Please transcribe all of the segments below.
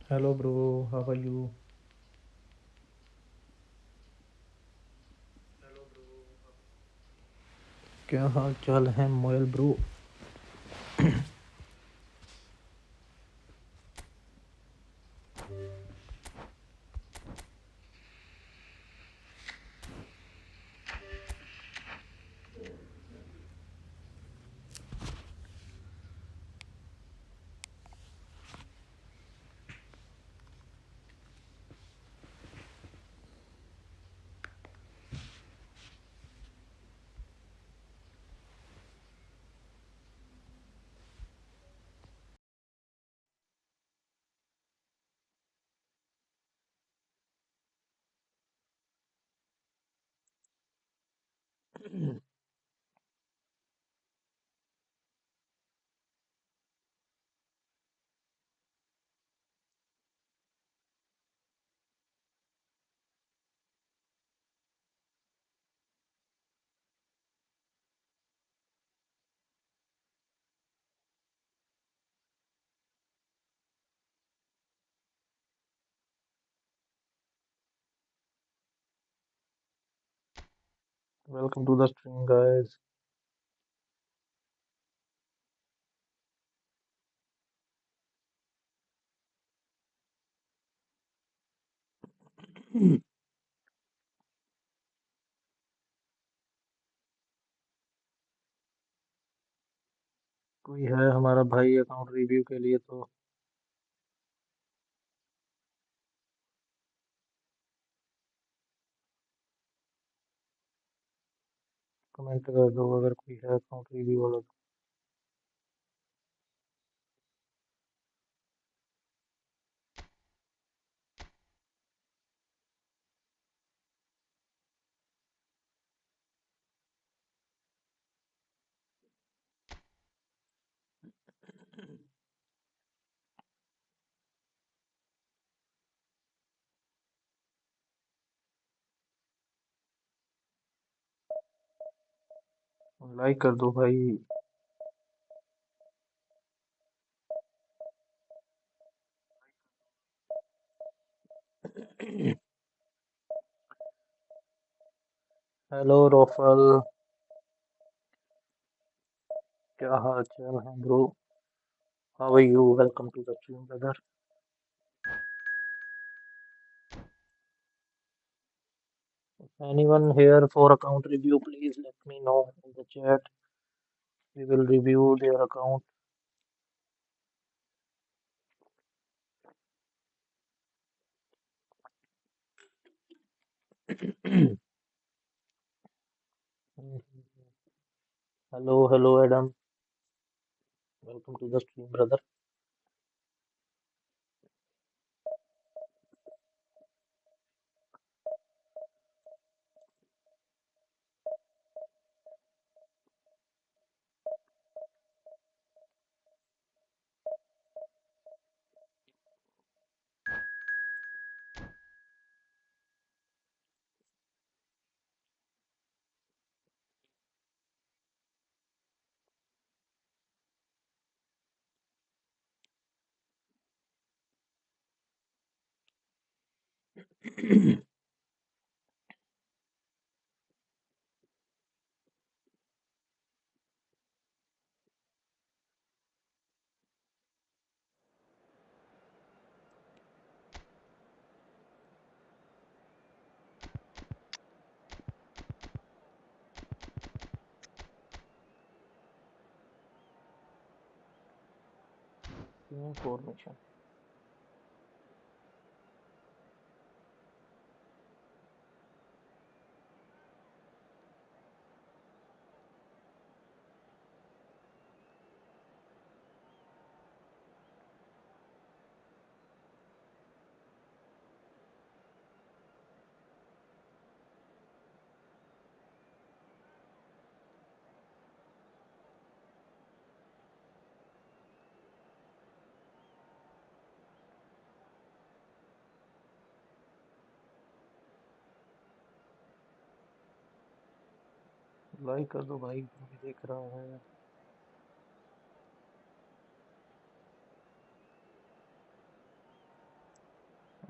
Hello bro, how are you? क्या हाल चाल है मोयल bro? Welcome to the stream guys. कोई है हमारा भाई अकाउंट रिव्यू के लिए तो कमेंट कर दो, अगर कोई है अकाउंट रिव्यू वाला तो लाइक कर दो भाई। हेलो रोफल, क्या हाल चाल है bro? How are you? Welcome to the stream brother. Anyone here for account review? Please let me know in the chat. We will review their account. Hello hello Adam, welcome to the stream brother. Information लाइक कर दो भाई, जो भी देख रहा है।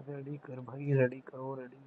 Ready कर भाई, रेडी करो, ready.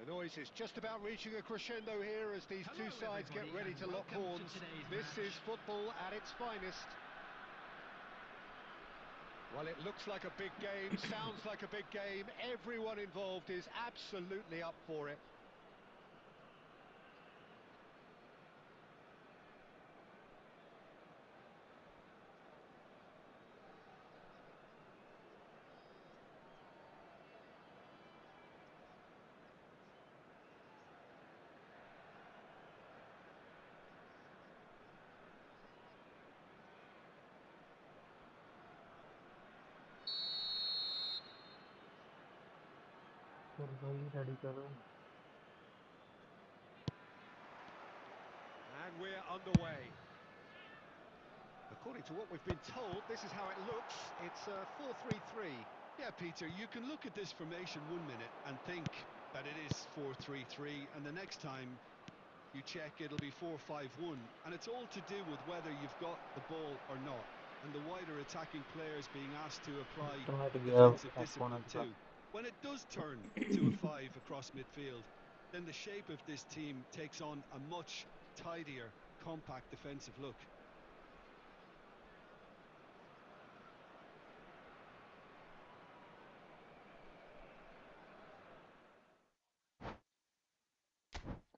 The noise is just about reaching a crescendo here as these two sides get ready to lock horns. This is football at its finest. Well, it looks like a big game, sounds like a big game. Everyone involved is absolutely up for it. कर भाई, ready करो। And we're underway. According to what we've been told, this is how it looks. It's a 4-3-3. Yeah, Peter, you can look at this formation 1 minute and think that it is 4-3-3, and the next time you check it'll be 4-5-1, and it's all to do with whether you've got the ball or not, and the wider attacking players being asked to apply तो हट गया defensive discipline opponent का। too. When it does turn to a five across midfield, then the shape of this team takes on a much tidier, compact defensive look.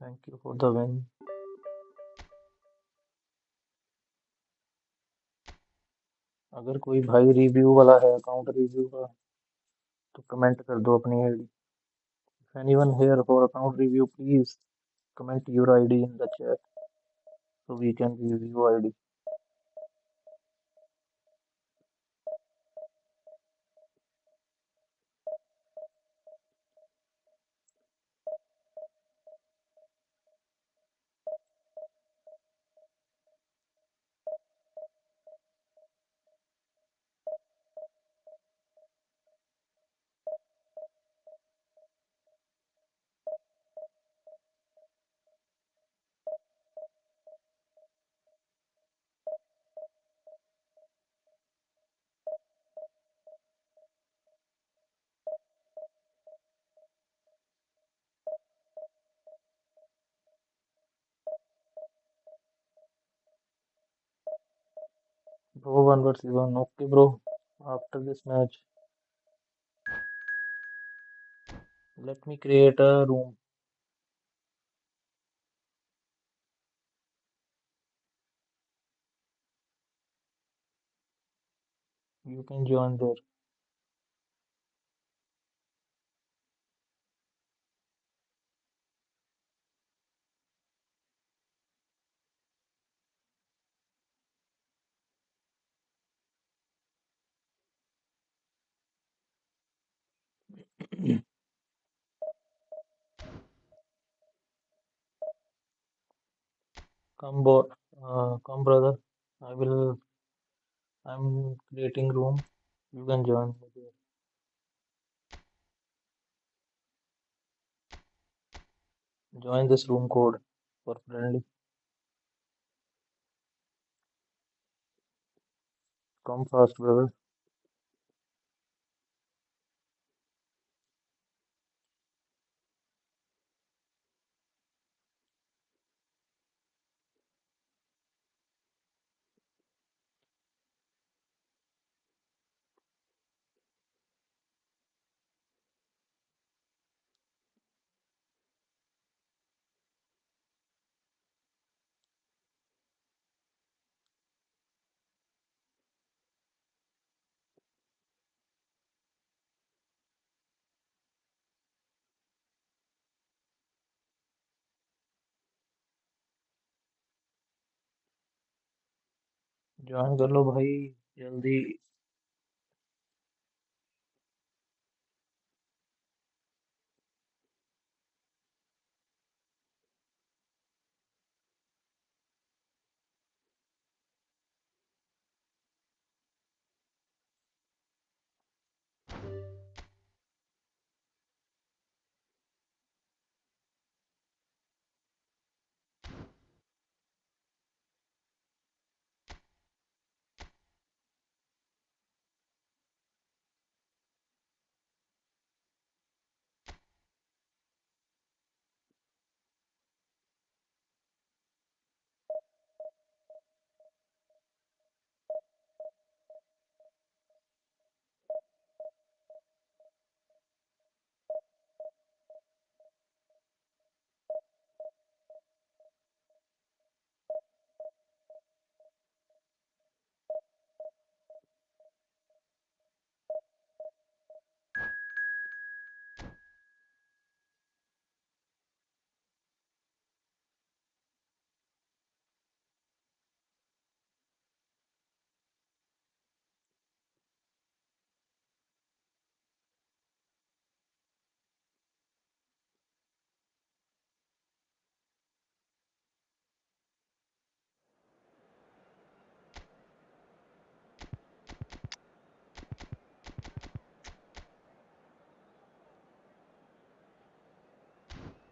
Thank you for the win. अगर कोई भाई review वाला है, account review का, तो comment कर दो अपनी ID. If anyone here for account review, please comment your ID in the chat so we can review ID. Bro, 1 versus 1. Okay, bro. After this match, let me create a room. You can join there. Come, come, brother. I will. I'm creating room. You can join me there. Join this room code for friendly. Come fast, brother. Join कर लो भाई जल्दी।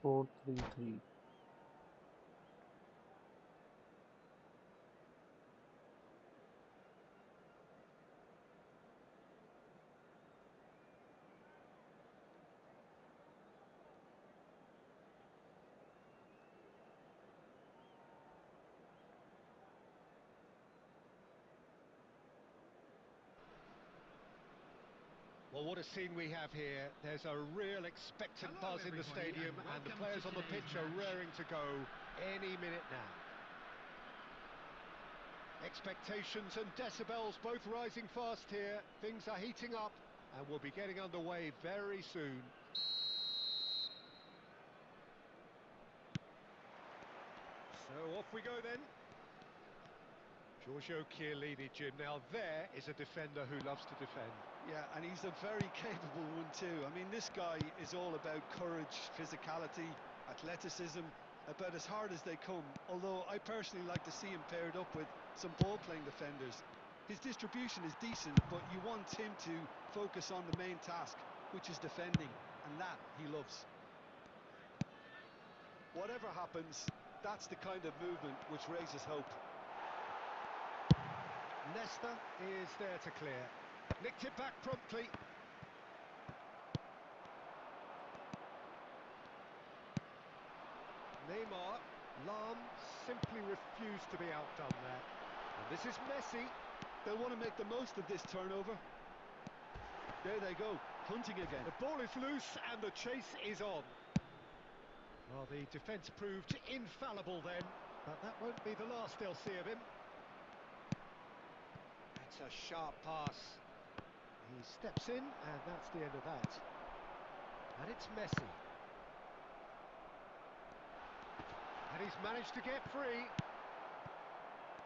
Four three three. Well, what a scene we have here. There's a real expectant buzz in the stadium, and the players on the pitch are raring to go any minute now. Expectations and decibels both rising fast here. Things are heating up, and we'll be getting underway very soon. So off we go then. Giorgio Chiellini, Jim. Now there is a defender who loves to defend. Yeah, and he's a very capable one too. I mean, this guy is all about courage, physicality, athleticism, about as hard as they come. Although I personally like to see him paired up with some ball-playing defenders. His distribution is decent, but you want him to focus on the main task, which is defending, and that he loves. Whatever happens, that's the kind of movement which raises hope. Nesta is there to clear. Nicked it back promptly. Neymar, Lam simply refused to be outdone there. And this is Messi. They'll want to make the most of this turnover. There they go, hunting again. The ball is loose and the chase is on. Well, the defence proved infallible then, but that won't be the last they'll see of him. That's a sharp pass. He steps in, and that's the end of that. And it's Messi. And he's managed to get free.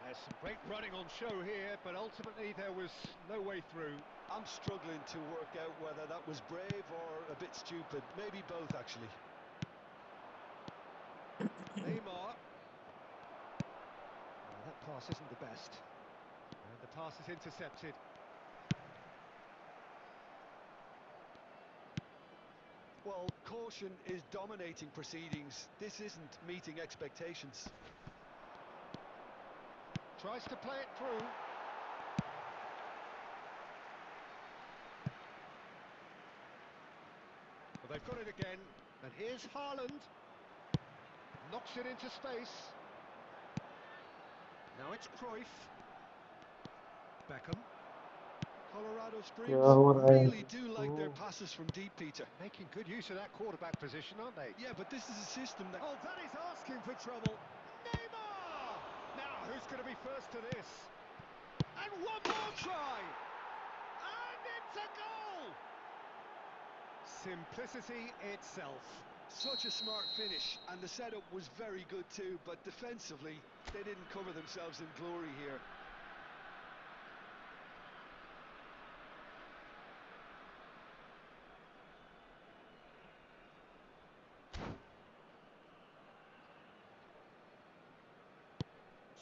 There's some great running on show here, but ultimately there was no way through. I'm struggling to work out whether that was brave or a bit stupid. Maybe both, actually. Neymar. Well, that pass isn't the best. And the pass is intercepted. Well, caution is dominating proceedings. This isn't meeting expectations. Tries to play it through. Well, they've got it again. And here's Haaland. Knocks it into space. Now it's Cruyff. Beckham. Colorado क्या Springs हो रहा है really इनको? do like their passes from deep, Peter. Making good use of that quarterback position, aren't they? Yeah, but this is a system that... Oh, that is asking for trouble. Neymar! Now, who's going to be first to this? And one more try! And it's a goal! Simplicity itself. Such a smart finish, and the setup was very good too, but defensively, they didn't cover themselves in glory here.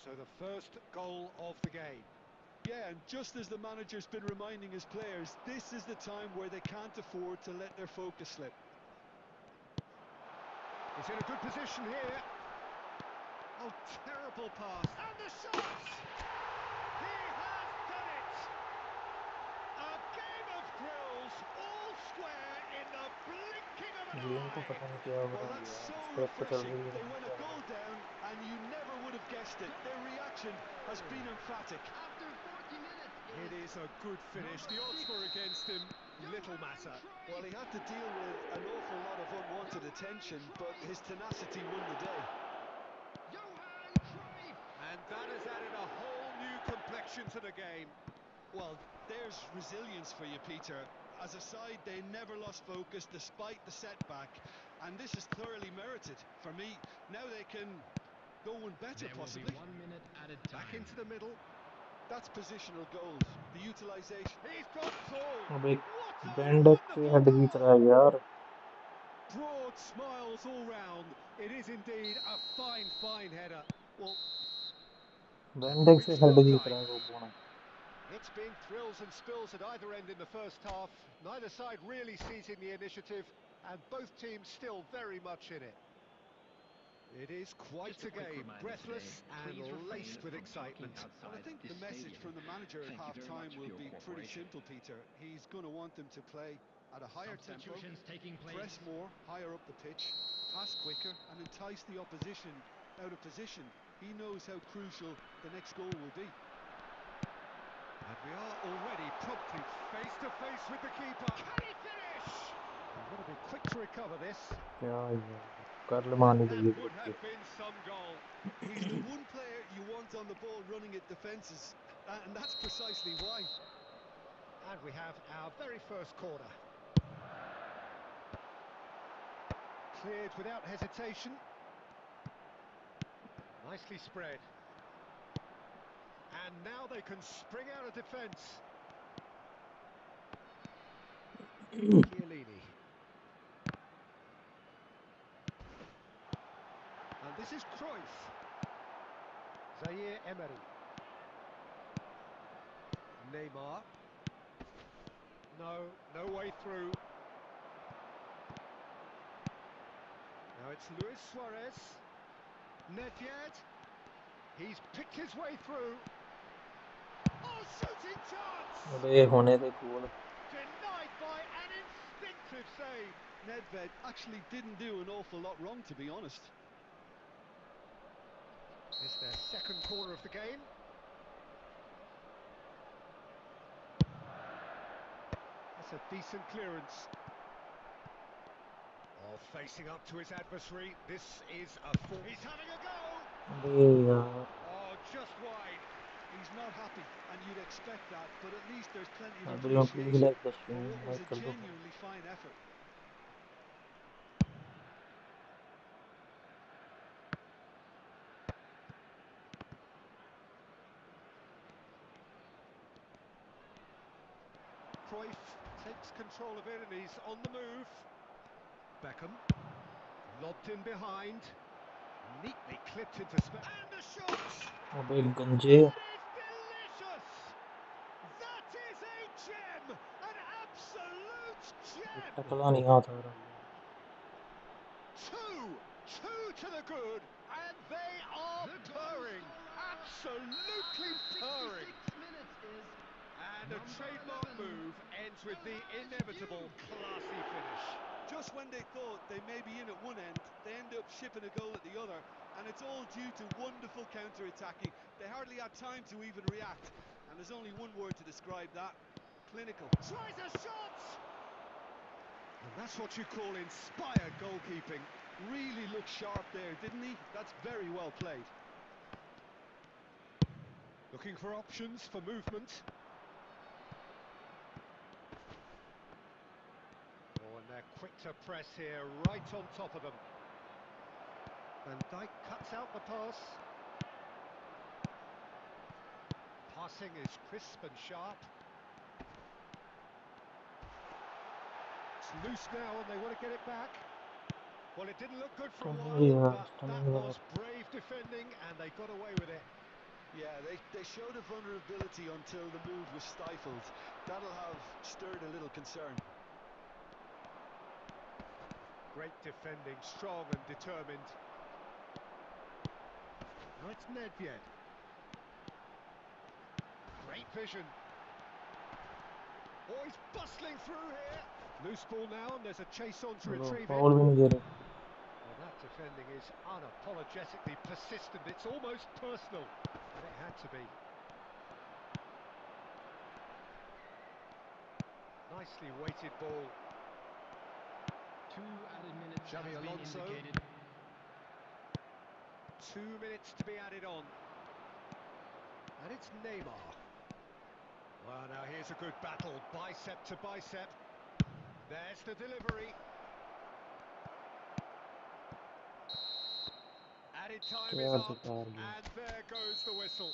So the first goal of the game. Yeah, and just as the manager's been reminding his players, this is the time where they can't afford to let their focus slip. He's in a good position here. Oh, terrible pass. And the shot! He has done it! A game of thrills, all square in the blinking of an game को eye. पता नहीं क्या हो Well, रहा है that's यार, so scrap तो चल refreshing. रही है They लेकिन went a क्या goal करें। down, and you never would have guessed it. Their reaction has been emphatic. After 40 minutes, It is a good finish. The odds were against him. Little matter. Well, he had to deal with an awful lot of unwanted attention, but his tenacity won the day. And that has added a whole new complexion to the game. Well, there's resilience for you, Peter. As a side, they never lost focus despite the setback, and this is thoroughly merited. For me, now they can go one better, possibly. 1 minute at a time. Back into the middle. That's positional goals. The utilisation. He's got through. अब एक What a band से wonderful head जीत रहा goal! है यार। Broad smiles all round. It is indeed a fine, fine header. Well, band से head extra जीत time. रहा है वो बोना। It's been thrills and spills at either end in the first half. Neither side really seizing the initiative, and both teams still very much in it. It is quite Just a a quick game, reminder breathless today, and please refrain laced with from excitement. talking Well, I outside think this the message stadium. from the manager at Thank you very half-time much will for be your pretty cooperation. simple, Peter. He's going to want them to play at a higher tempo, Substitutions taking place. press more, higher up the pitch, pass quicker, and entice the opposition out of position. He knows how crucial the next goal will be. And we are already promptly face to face with the keeper. Can he finish? He's got to be quick to recover this. क्या यार, कर मारनी That चाहिए would group have के। been some goal. He's the one player you want on the ball running at defences, and that's precisely why. And we have our very first corner. Cleared without hesitation. Nicely spread. And now they can spring out of defence. Chiellini. And this is Cruyff. Zaire Emery. Neymar. No way through. Now it's Luis Suarez. Nedved. He's picked his way through. Oh, shooting chance! अबे होने दे गोल। Denied by an instinctive save. Nedved actually didn't do an awful lot wrong, to be honest. It's their second corner of the game. That's a decent clearance. Oh, facing up to his adversary. This is a full... He's having a go! अबे यार, Oh, just wide. He's not happy, and you'd expect that, but at least there's plenty of everyone please appreciation like the for stream, what was like a कर दो। genuinely fine effort. Cruyff takes control of it and he's on the move. Beckham. Lobbed in behind. Neatly clipped into space. And the shot! अबे गंजे। That is delicious! That is a gem! An absolute gem! टकला नहीं आता रहा यार। Two to the good, and they are purring. Absolutely purring. 66 minutes is And a number trademark 11. move ends with the inevitable classy finish. Just when they thought they may be in at one end, they end up shipping a goal at the other, and it's all due to wonderful counter-attacking. They hardly had time to even react, and there's only one word to describe that: clinical. Tries a shot! And that's what you call inspired goalkeeping. Really looked sharp there, didn't he? That's very well played. Looking for options for movement. Oh, and they're quick to press here, right on top of them. Van Dijk cuts out the pass. Passing is crisp and sharp. It's loose now and they want to get it back. Well, it didn't look good for a stunning while, यार, but that stunning was यार। brave defending and they got away with it. Yeah, they showed a vulnerability until the move was stifled. That'll have stirred a little concern. Great defending, strong and determined. Now it's Nedved. Great vision. Oh, he's bustling through here. Loose ball now, and there's a chase on to low retrieve it. Foul भी नहीं दे रहे. Well, that defending is unapologetically persistent. It's almost personal, but it had to be. Nicely weighted ball. 2 added minutes Xavi has been Alonso. indicated. 2 minutes to be added on. And it's Neymar. Well, now here's a good battle, bicep to bicep. There's the delivery. Added time is क्या up, बेकार game. and there goes the whistle.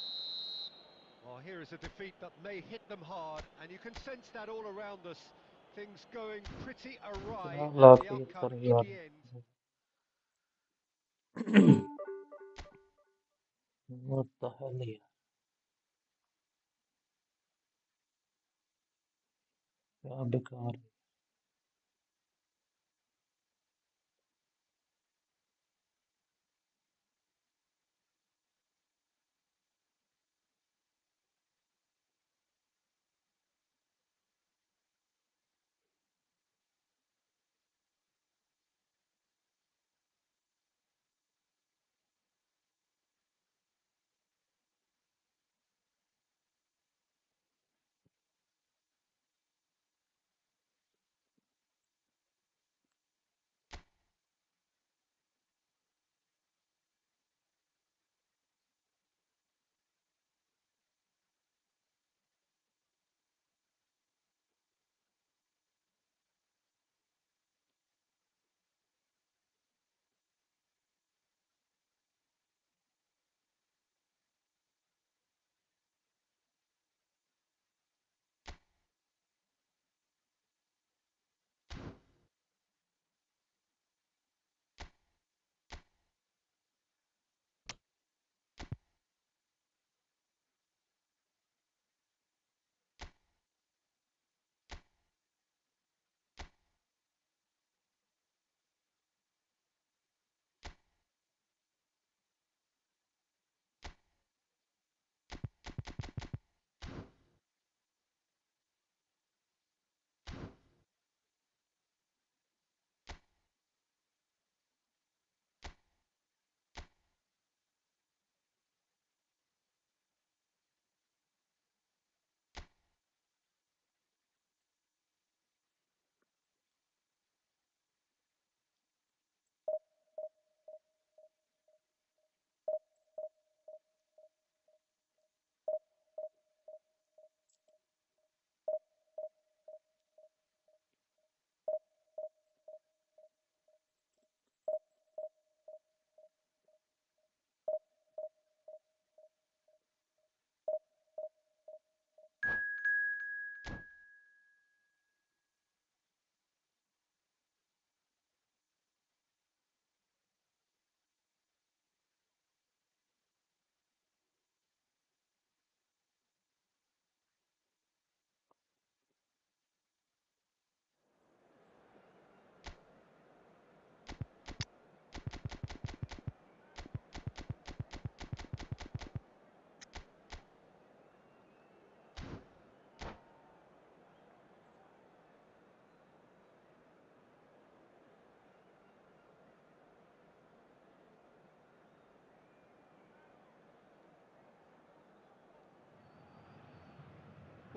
Well, here is a defeat that may hit them hard, and you can sense that all around us. Things going pretty awry, क्या and the लात ये outcome कर in यार. the end. What the hell है. क्या बेकार.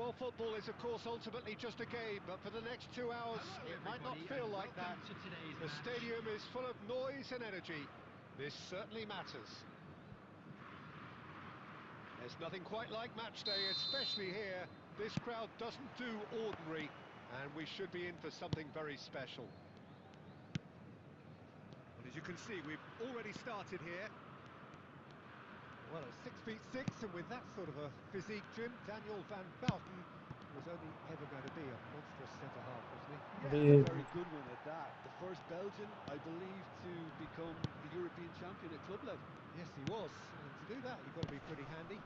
Well, football is, of course, ultimately just a game, but for the next 2 hours, Hello, it might not everybody, feel and like that. welcome to today's The match. stadium is full of noise and energy. This certainly matters. There's nothing quite like match day, especially here. This crowd doesn't do ordinary, and we should be in for something very special. And as you can see, we've already started here. Well, at 6'6", and with that sort of a physique, Jim, Daniel van Bouten was only ever going to be a monstrous centre-half, wasn't he? Yeah, अरे and a very good one at that. The first Belgian, I believe, to become the European champion at club level. Yes, he was. And do that, you've got to be pretty handy.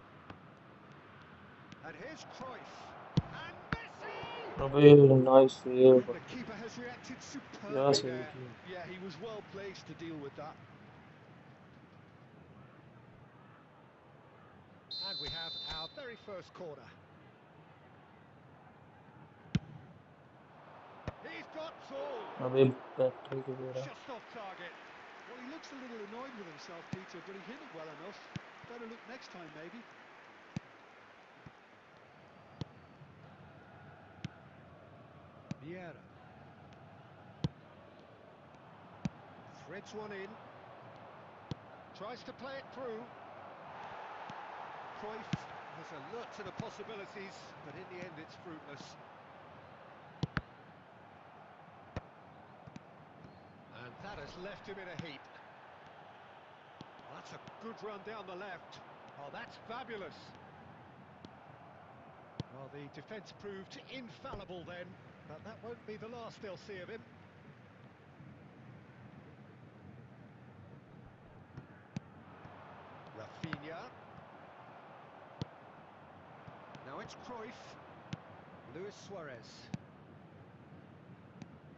And here's Cruyff. And Messi! अबे nice save And the keeper has reacted क्या superbly save there. किया Yeah, he was well placed to deal with that. And we have our very first corner. He's got Saul. अबे battery के बेड़ा Just off target. Well, he looks a little annoyed with himself, Peter, but he hit it well enough. Better look next time, maybe. Vieira. Threads one in. Tries to play it through. Cruyff has alert to the possibilities, but in the end it's fruitless. And that has left him in a heap. Well, that's a good run down the left. Oh, that's fabulous. Well, the defence proved infallible then, but that won't be the last they'll see of him. Rafinha. Now it's Cruyff. Luis Suarez.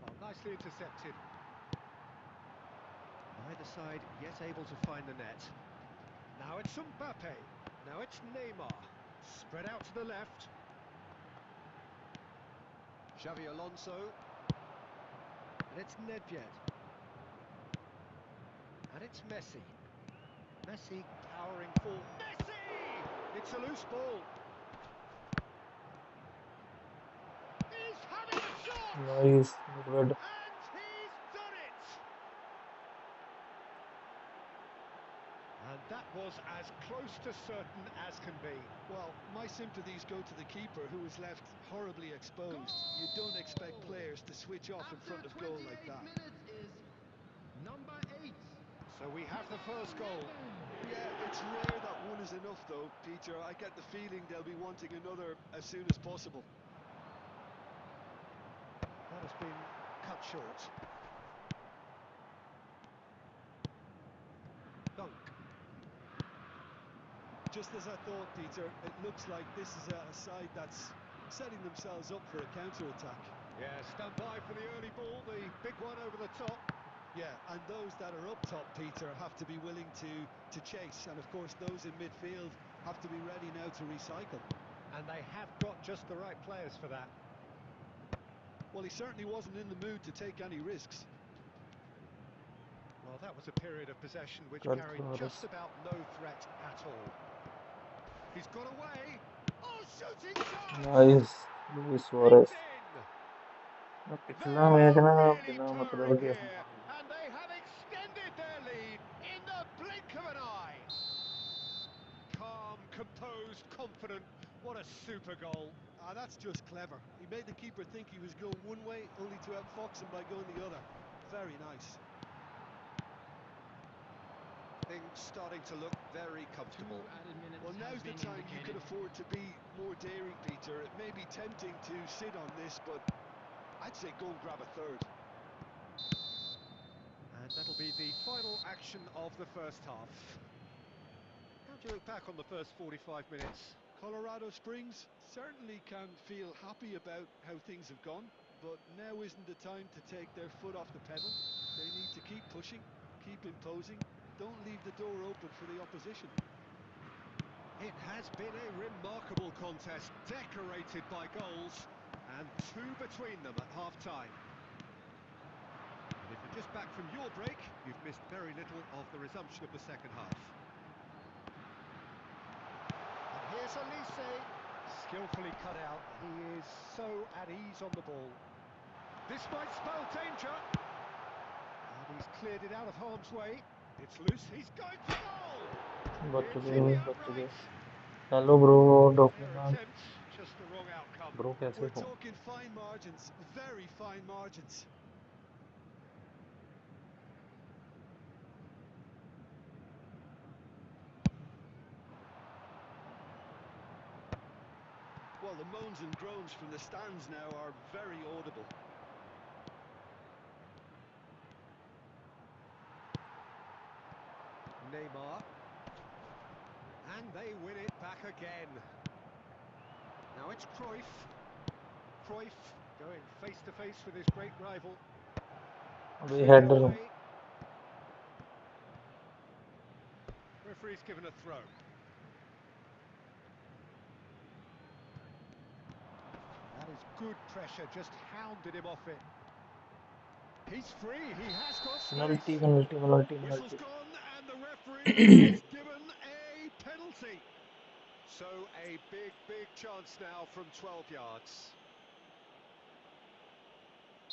Oh, nicely intercepted. Either side yet able to find the net. Now it's Mbappe. Now it's Neymar. Spread out to the left. Xavi Alonso. And it's Nedved. And it's Messi. Messi powering full. Messi! It's a loose ball. He's having a shot! Nice good And he's done it! And that was as close to certain as can be. Well, my sympathies go to the keeper, who was left horribly exposed. You don't expect players to switch off in front of goal like that. Minutes is number 8. So we have the first goal. Yeah, it's rare that one is enough, though, Peter. I get the feeling they'll be wanting another as soon as possible. That has been cut short. Dunk. Just as I thought, Peter, it looks like this is a side that's setting themselves up for a counter-attack. Yeah, stand by for the early ball, the big one over the top. Yeah, and those that are up top, Peter, have to be willing to chase. And, of course, those in midfield have to be ready now to recycle. And they have got just the right players for that. Well, he certainly wasn't in the mood to take any risks. Well, that was a period of possession which cut carried Suarez just about no threat at all. He's got away. Oh, shooting chance! Nice Luis It's Suarez in! They पिछला match are ना really बिना मतलब purring के here, and they have extended their lead in the blink of an eye. Calm, composed, confident. What a super goal. Ah, that's just clever. He made the keeper think he was going one way, only to outfox him by going the other. Very nice. Things starting to look very 2 comfortable. added minutes Well, has now's the been time you can indicated. afford to be more daring, Peter. It may be tempting to sit on this, but I'd say go and grab a third. And that'll be the final action of the first half. How do you look back on the first 45 minutes? Colorado Springs certainly can feel happy about how things have gone, but now isn't the time to take their foot off the pedal. They need to keep pushing, keep imposing. Don't leave the door open for the opposition. It has been a remarkable contest, decorated by goals, and 2 between them at half-time. And if you're just back from your break, you've missed very little of the resumption of the second half. And here's Elise, skillfully cut out. He is so at ease on the ball. This might spell danger. And he's cleared it out of harm's way. It's loose, he's going for goal! बच It's in गए the बच गए uprights. Hello bro Fair document attempt, just the wrong outcome. Bro कैसे We're हो talking fine margins, very fine margins. Well, the moans and groans from the stands now are very audible. Neymar. And they win it back again. Now it's Cruyff. Cruyff going face to face with his great rival. अबे Cleared header away. Referee's given a throw. That is good pressure, just hounded him off it. He's free, he has got penalty space. Penalty penalty Whistle's penalty gone and the referee is given a penalty. So a big chance now from 12 yards.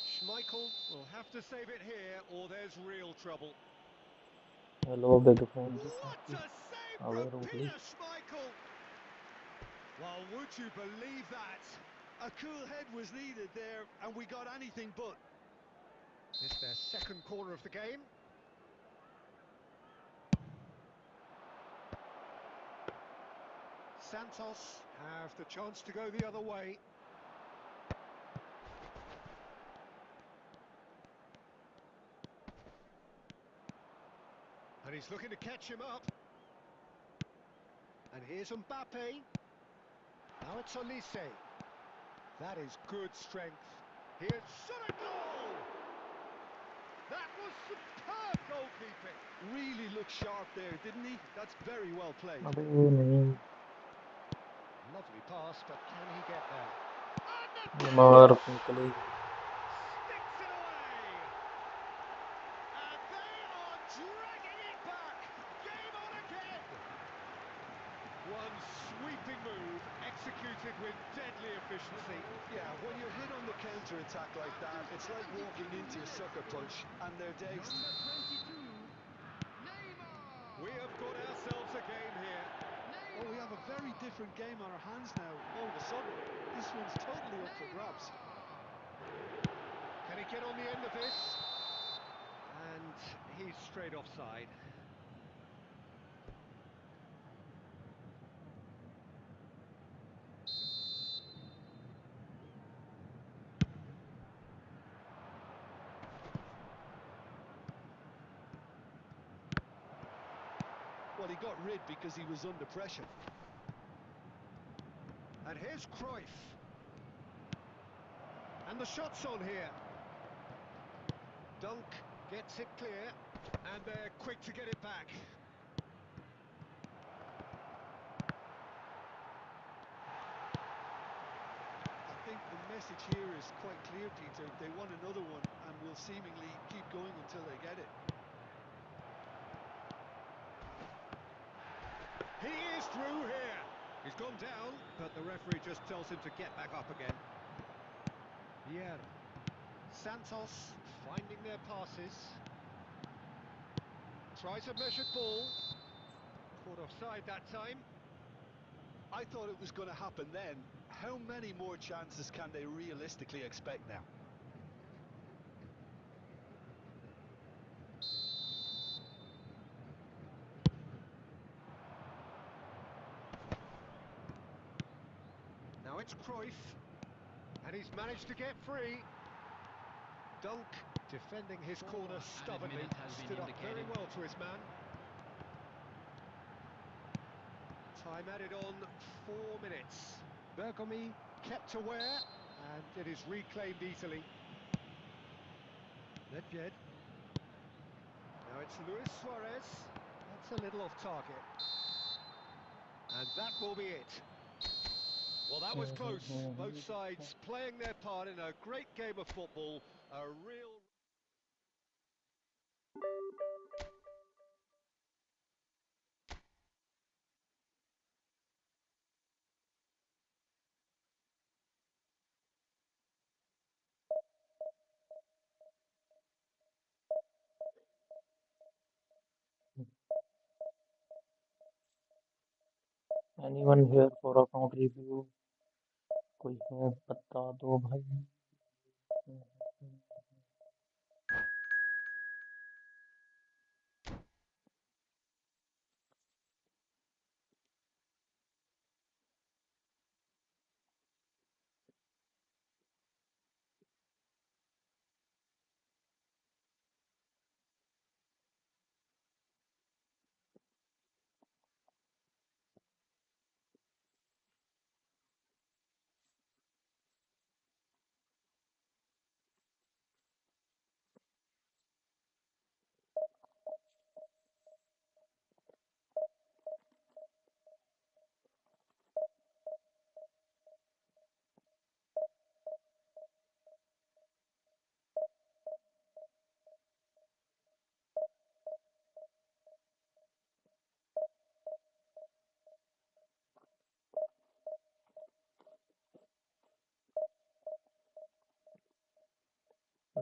Schmeichel will have to save it here or there's real trouble. Hello big fan की What काफी a save अबे from रोक ली Peter Schmeichel! Well, would you believe that? A cool head was needed there, and we got anything but. It's their second corner of the game. Santos have the chance to go the other way. And he's looking to catch him up. And here's Mbappe. Now it's Olise. That is good strength. Here's shot a goal! That was superb goalkeeping. Really looked sharp there, didn't he? That's very well played. अबे नहीं Lovely pass, but can he get there? ये मार निकलेगी Sticks it away! And they are dragging it back! Game on again! One sweeping move, executed with deadly efficiency. Yeah, when you're hit on the counter-attack like that, it's like walking into a sucker punch, and they're dazed. Number 22, Neymar. We have got ourselves a game here. Oh, we have a very different game on our hands now, all of a sudden. This one's totally up for grabs. Can he get on the end of this? And he's straight offside. Well, he got rid because he was under pressure. And here's Cruyff. And the shot's on here. Dunk gets it clear. And they're quick to get it back. I think the message here is quite clear, Peter. They want another one and will seemingly keep going until they get it. He is through here. He's gone down, but the referee just tells him to get back up again. Vieira. Santos finding their passes. Tries a measured ball. Caught offside that time. I thought it was going to happen then. How many more chances can they realistically expect now? Now it's Cruyff. And he's managed to get free. Dunk defending his corner stubbornly. minute has been Stood up very indicated. well to his man. Time added on 4 minutes. Bergomi kept aware, and it is reclaimed easily. Nedved. Now it's Luis Suarez. That's a little off target. And that will be it. Well, that was close. Both sides playing their part in a great game of football. A real... anyone here for account review कोई है बता दो भाई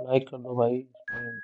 like कर दो भाई stream.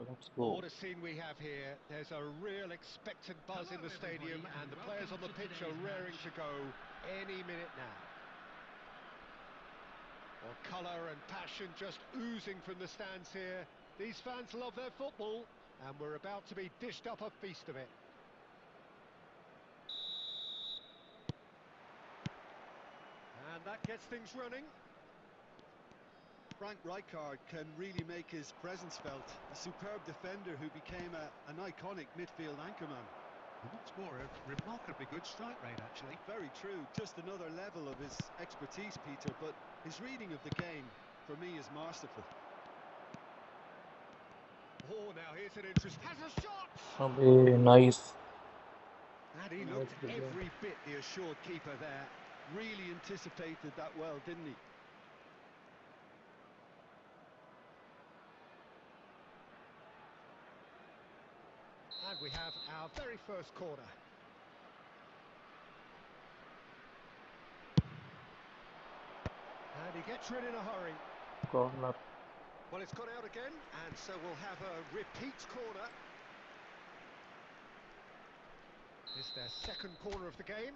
Let's Well, go. what a scene we have here. There's a real expectant buzz in the stadium, and the players on the pitch are raring to go any minute now. Well, colour and passion just oozing from the stands here. These fans love their football, and we're about to be dished up a feast of it. And that gets things running. Frank Rijkaard can really make his presence felt. A superb defender who became an iconic midfield anchorman. And what's more, a remarkably good strike rate, actually. Very true. Just another level of his expertise, Peter, but his reading of the game, for me, is masterful. Oh, now here's an interest. Has a shot! अबे nice. And he Nice looked बढ़िया। every bit the assured keeper there. Really anticipated that well, didn't he? And we have our very first corner. And he gets rid in a hurry. Corner. Well, it's gone out again, and so we'll have a repeat corner. It's their second corner of the game.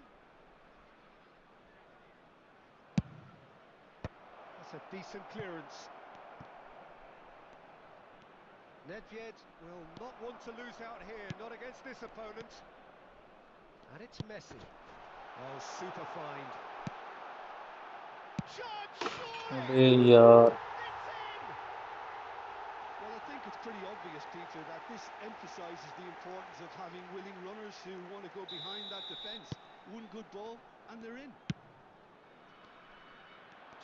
That's a decent clearance. Nedved will not want to lose out here, not against this opponent. And it's Messi. Oh, super find. Chance, surely! अबे यार। It's in! Well, I think it's pretty obvious, Peter, that this emphasises the importance of having willing runners who want to go behind that defence. One good ball, and they're in.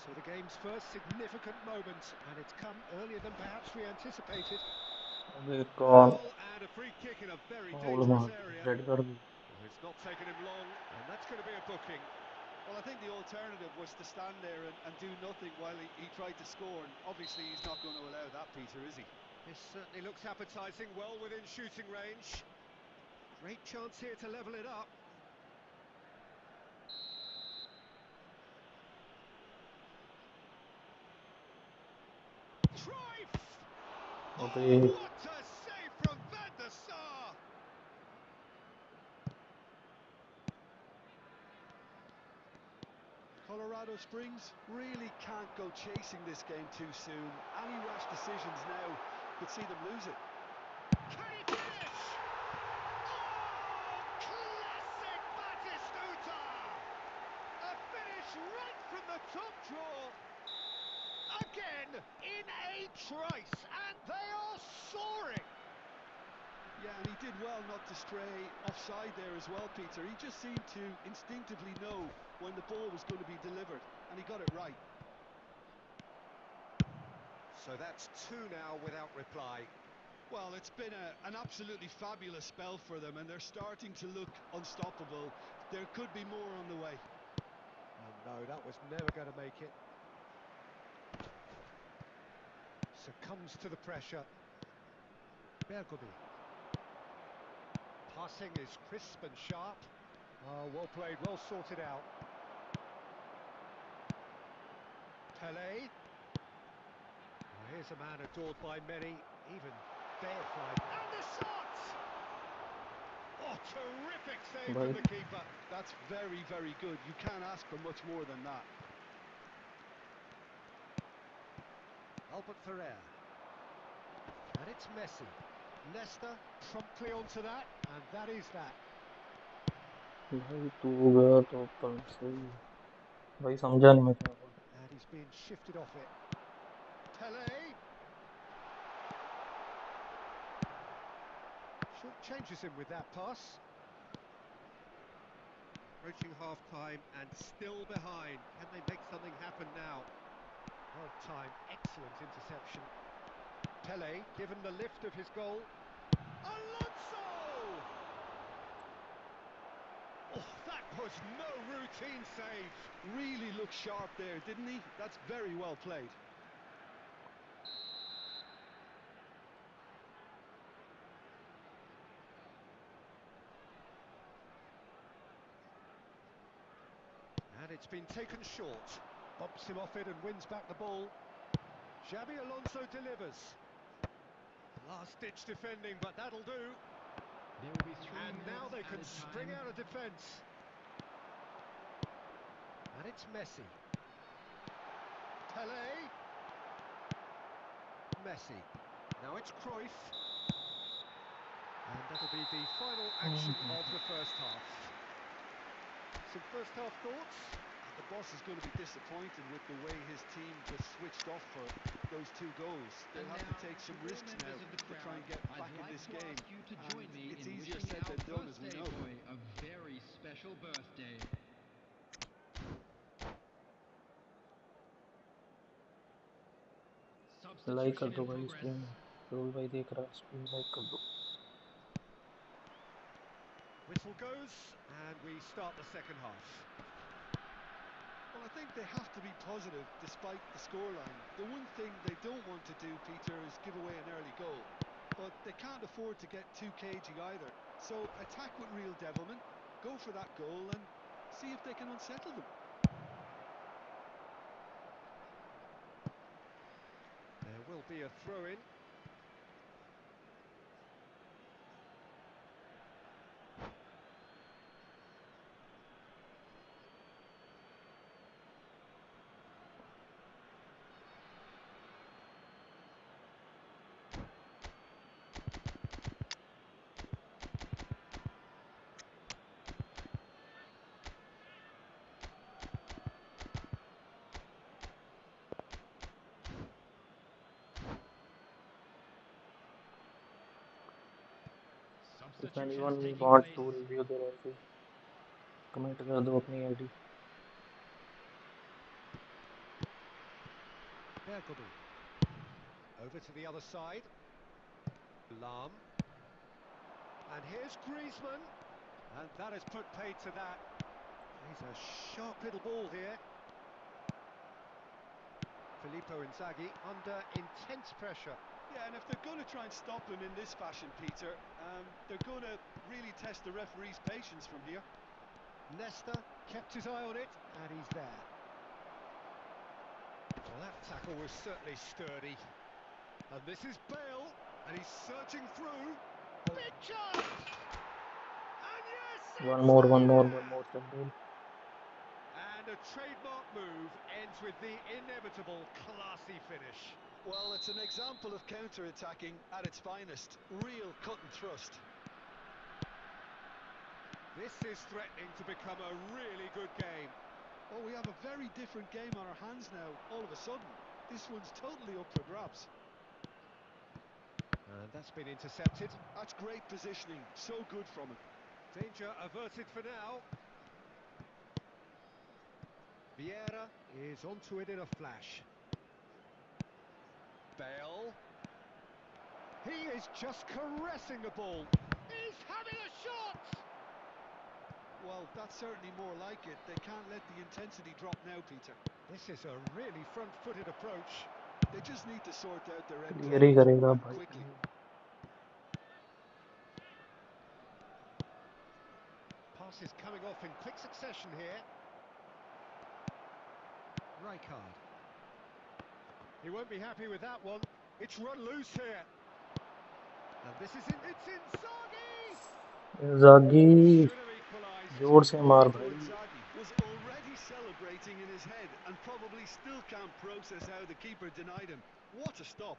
So the game's first significant moment, and it's come earlier than perhaps we anticipated. अबे कौन Goal and a free kick in a very foul dangerous मार area. Red कर दी। Well, it's not taken him long, and that's going to be a booking. Well, I think the alternative was to stand there and do nothing while he tried to score, and obviously he's not going to allow that, Peter, is he? This certainly looks appetising, well within shooting range. Great chance here to level it up. Trife! अबे Oh, what a save from Van der Sar! Colorado Springs really can't go chasing this game too soon. Any rash decisions now could see them lose it. Can he finish? Oh, classic Batistuta! A finish right from the top draw. Again, in a trice, and they are soaring. Yeah, and he did well not to stray offside there as well, Peter. He just seemed to instinctively know when the ball was going to be delivered, and he got it right. So that's two now without reply. Well, it's been an absolutely fabulous spell for them, and they're starting to look unstoppable. There could be more on the way. Oh no, that was never going to make it. Succumbs to the pressure. Bergobi. Passing is crisp and sharp. Oh, well played, well sorted out. Pelé. Well, here's a man adored by many, even deified. And the shot! Oh, terrific save भाई from the keeper. That's very, very good. You can't ask for much more than that. Albert Ferrer. And it's Messi. Nesta promptly onto that, and that is that. भाई तू गया तो अपन से भाई समझा नहीं मैं क्या बोल And he's being shifted off it. Pele. Changes him with that pass. Approaching half-time and still behind. Can they make something happen now? Well timed, excellent interception. Pele, given the lift of his goal. Alonso! Oh, that was no routine save. Really looked sharp there, didn't he? That's very well played. And it's been taken short. Bumps him off it and wins back the ball. Xabi Alonso delivers. Last-ditch defending, but that'll do. There will be 3 And minutes now they can added spring time. out of defence. And it's Messi. Pele. Messi. Now it's Cruyff. And that'll be the final action of the first half. Some first half thoughts? The boss is going to be disappointed with the way his team just switched off for those 2 goals. They'll And have to now, take some to all risks now members of the to try and get crowd, back I'd in like this to game. ask you to And join me it's in easier wishing said our than done, as we birthday know. boy a very special birthday. Like कर Substitution दो in भाई progress. Stream role भाई देख रहा stream like कर दो Whistle goes, and we start the second half. Well, I think they have to be positive despite the scoreline. The one thing they don't want to do, Peter, is give away an early goal. But they can't afford to get too cagey either. So attack with real devilment, go for that goal and see if they can unsettle them. There will be a throw-in. If Substitutions anyone taking want place. To review the referee comment कर दो अपनी ID Bergable. Over to the other side. Lam. And here's Griezmann. And that has put paid to that. He's a sharp little ball here. Filippo Inzaghi under intense pressure. Yeah, and if they're going to try and stop him in this fashion, Peter, they're going to really test the referee's patience from here. Nesta kept his eye on it, and he's there. Well, that tackle was certainly sturdy. And this is Bale, and he's searching through. Big chance! And yes, one it's more there! चल bell And a trademark move ends with the inevitable classy finish. Well, it's an example of counter-attacking at its finest. Real cut and thrust. This is threatening to become a really good game. Oh, we have a very different game on our hands now, all of a sudden. This one's totally up for grabs. And that's been intercepted. That's great positioning, so good from him. Danger averted for now. Vieira is onto it in a flash. Bale. He is just caressing the ball. He's having a shot! Well, that's certainly more like it. They can't let the intensity drop now, Peter. This is a really front-footed approach. They just need to sort out their end clear he product करेगा and भाई quickly. Passes coming off in quick succession here. Rijkaard. He won't be happy with that one. It's run loose here. And this is it's Inzaghi! इंजागी Should have equalised. जोर से मार Filippo भाई. Inzaghi was already celebrating in his head and probably still can't process how the keeper denied him. What a stop.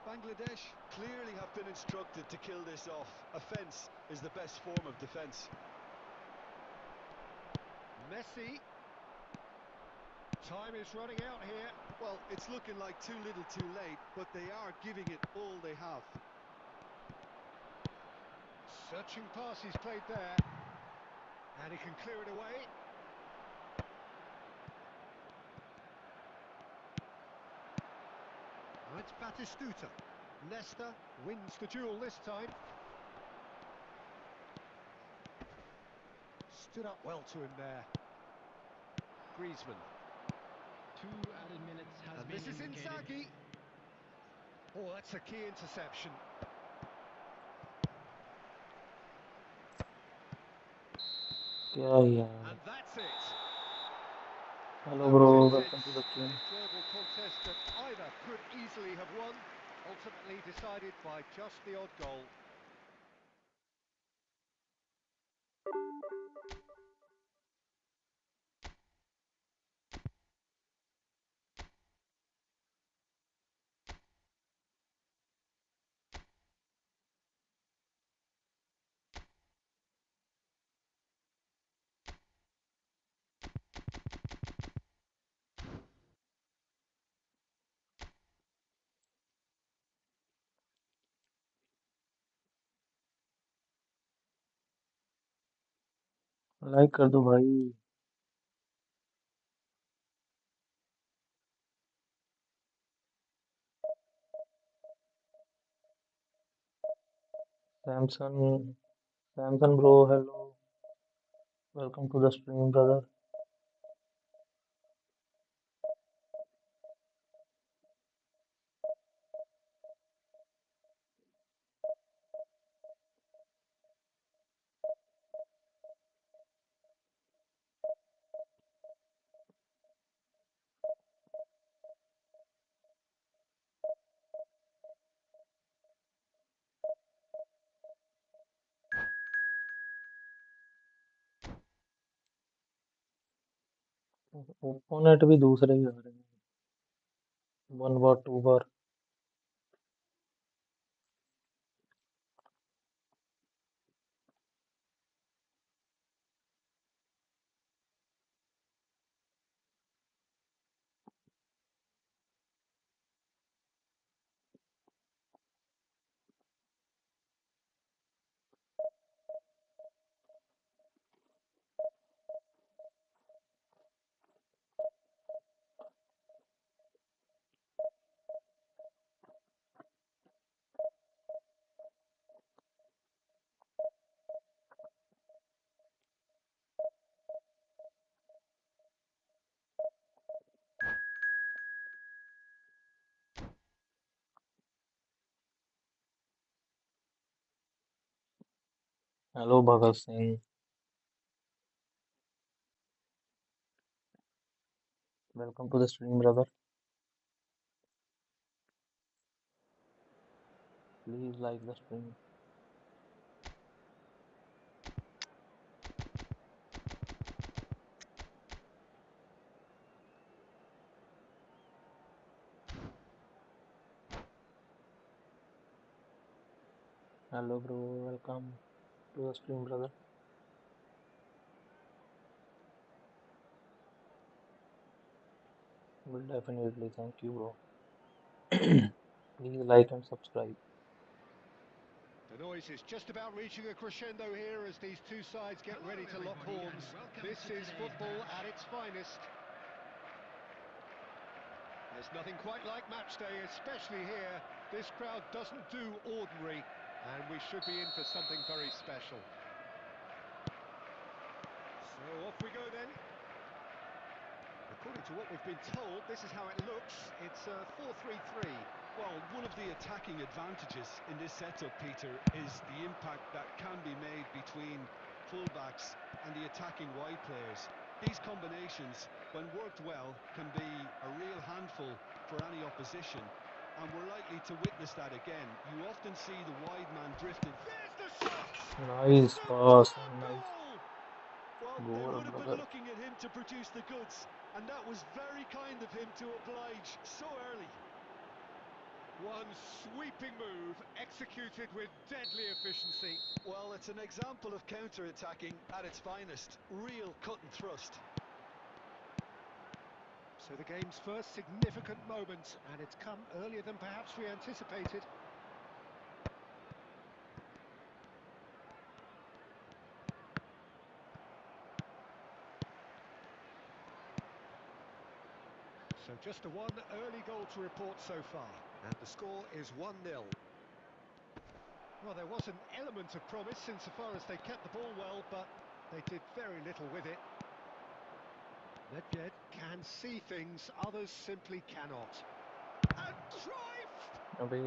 Bangladesh clearly have been instructed to kill this off. Offence is the best form of defence. Messi. Time is running out here. Well, it's looking like too little too late, but they are giving it all they have. Searching pass he's played there. And he can clear it away. Now it's Batistuta. Nesta wins the duel this time. Stood up well to him there. Griezmann. 2 added minutes has And been this is indicated. Inzaghi. Oh, that's a key interception. क्या यार. And that's it. Hello That bro, was welcome to intense. the An stream. enjoyable contest that either could easily have won. Ultimately decided by just the odd goal. Like कर दो भाई. Samson Samson bro, hello, welcome to the stream brother. Opponent भी दूसरे ही आ रहे हैं. 1 बार 2 बार. Hello Bhagat Singh, welcome to the stream brother. Please like the stream. Hello bro, welcome to the stream brother. Will definitely thank you bro. Please like and subscribe. The noise is just about reaching a crescendo here as these two sides get Hello, ready to lock everybody, and horns. welcome This to is today's football match. at its finest. There's nothing quite like match day, especially here. This crowd doesn't do ordinary, and we should be in for something very special. So off we go then. According to what we've been told, this is how it looks. It's a 4-3-3. Well, one of the attacking advantages in this setup, Peter, is the impact that can be made between fullbacks and the attacking wide players. These combinations, when worked well, can be a real handful for any opposition. And we're likely to witness that again. You often see the wide man drifting. There's the shot! Nice pass and Super nice goal! Well, they goal, would have been brother. looking at him to produce the goods, and that was very kind of him to oblige so early. One sweeping move, executed with deadly efficiency. Well, it's an example of counter-attacking at its finest. Real cut and thrust. So the game's first significant moment, and it's come earlier than perhaps we anticipated. So just the one early goal to report so far, and the score is 1-0. Well, there was an element of promise insofar as they kept the ball well, but they did very little with it. Nedved can see things others simply cannot. And Cruyff! अबे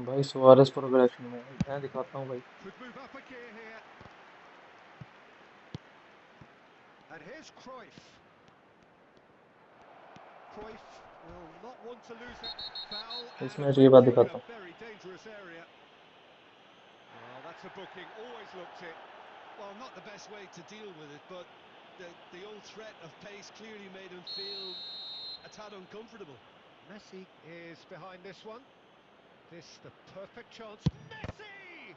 भाई Suarez progression में मैं दिखाता हूँ भाई. Could move up a gear here. And here's Cruyff. Cruyff will not want to lose it. Foul इस and a match free के बाद kick in दिखाता a हूँ. very dangerous area. Well, that's a booking, always looked it. Well, not the best way to deal with it, but the old threat of pace clearly made him feel a tad uncomfortable. Messi is behind this one. This the perfect chance. Messi!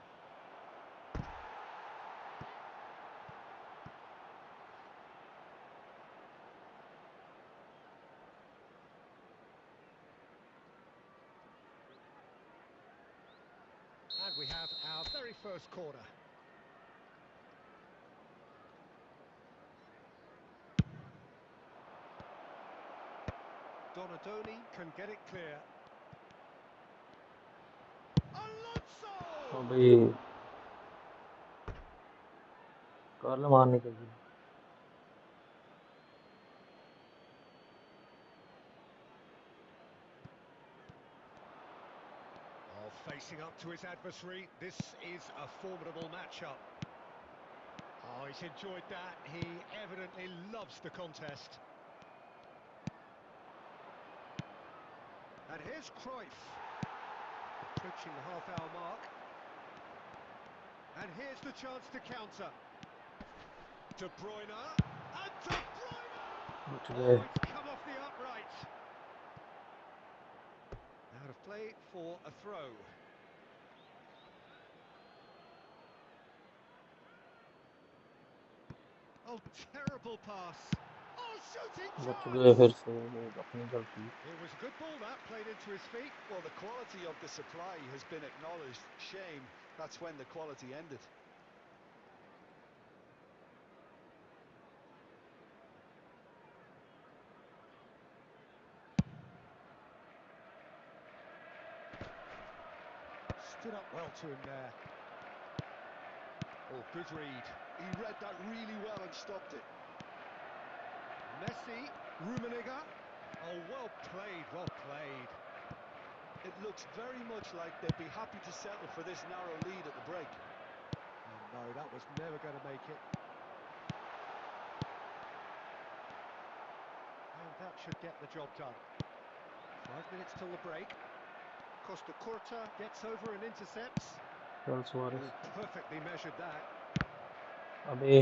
And we have our very first corner. Donadoni can get it clear. Alonso! अबे curl मारने चाहिए. Oh, facing up to his adversary, this is a formidable matchup. Oh, he's enjoyed that. He evidently loves the contest. And here's Cruyff. Approaching the half-hour mark. And here's the chance to counter. De Bruyne. And De Bruyne! बच Oh, गए. it's come off the upright. Out of play for a throw. Oh, terrible pass. Oh, shooting बच गए chance! फिर से. अपनी गलती. It was a good ball that, played into his feet. Well, the quality of the supply has been acknowledged. Shame, that's when the quality ended. Stood up well to him there. Oh, good read. He read that really well and stopped it. Messi, Rummenigge. Oh, well played, well played. It looks very much like they'd be happy to settle for this narrow lead at the break. Oh, no, that was never going to make it. And that should get the job done. 5 minutes till the break. Costa Curta gets over and intercepts. Curl Suarez. Oh, perfectly measured that. अबे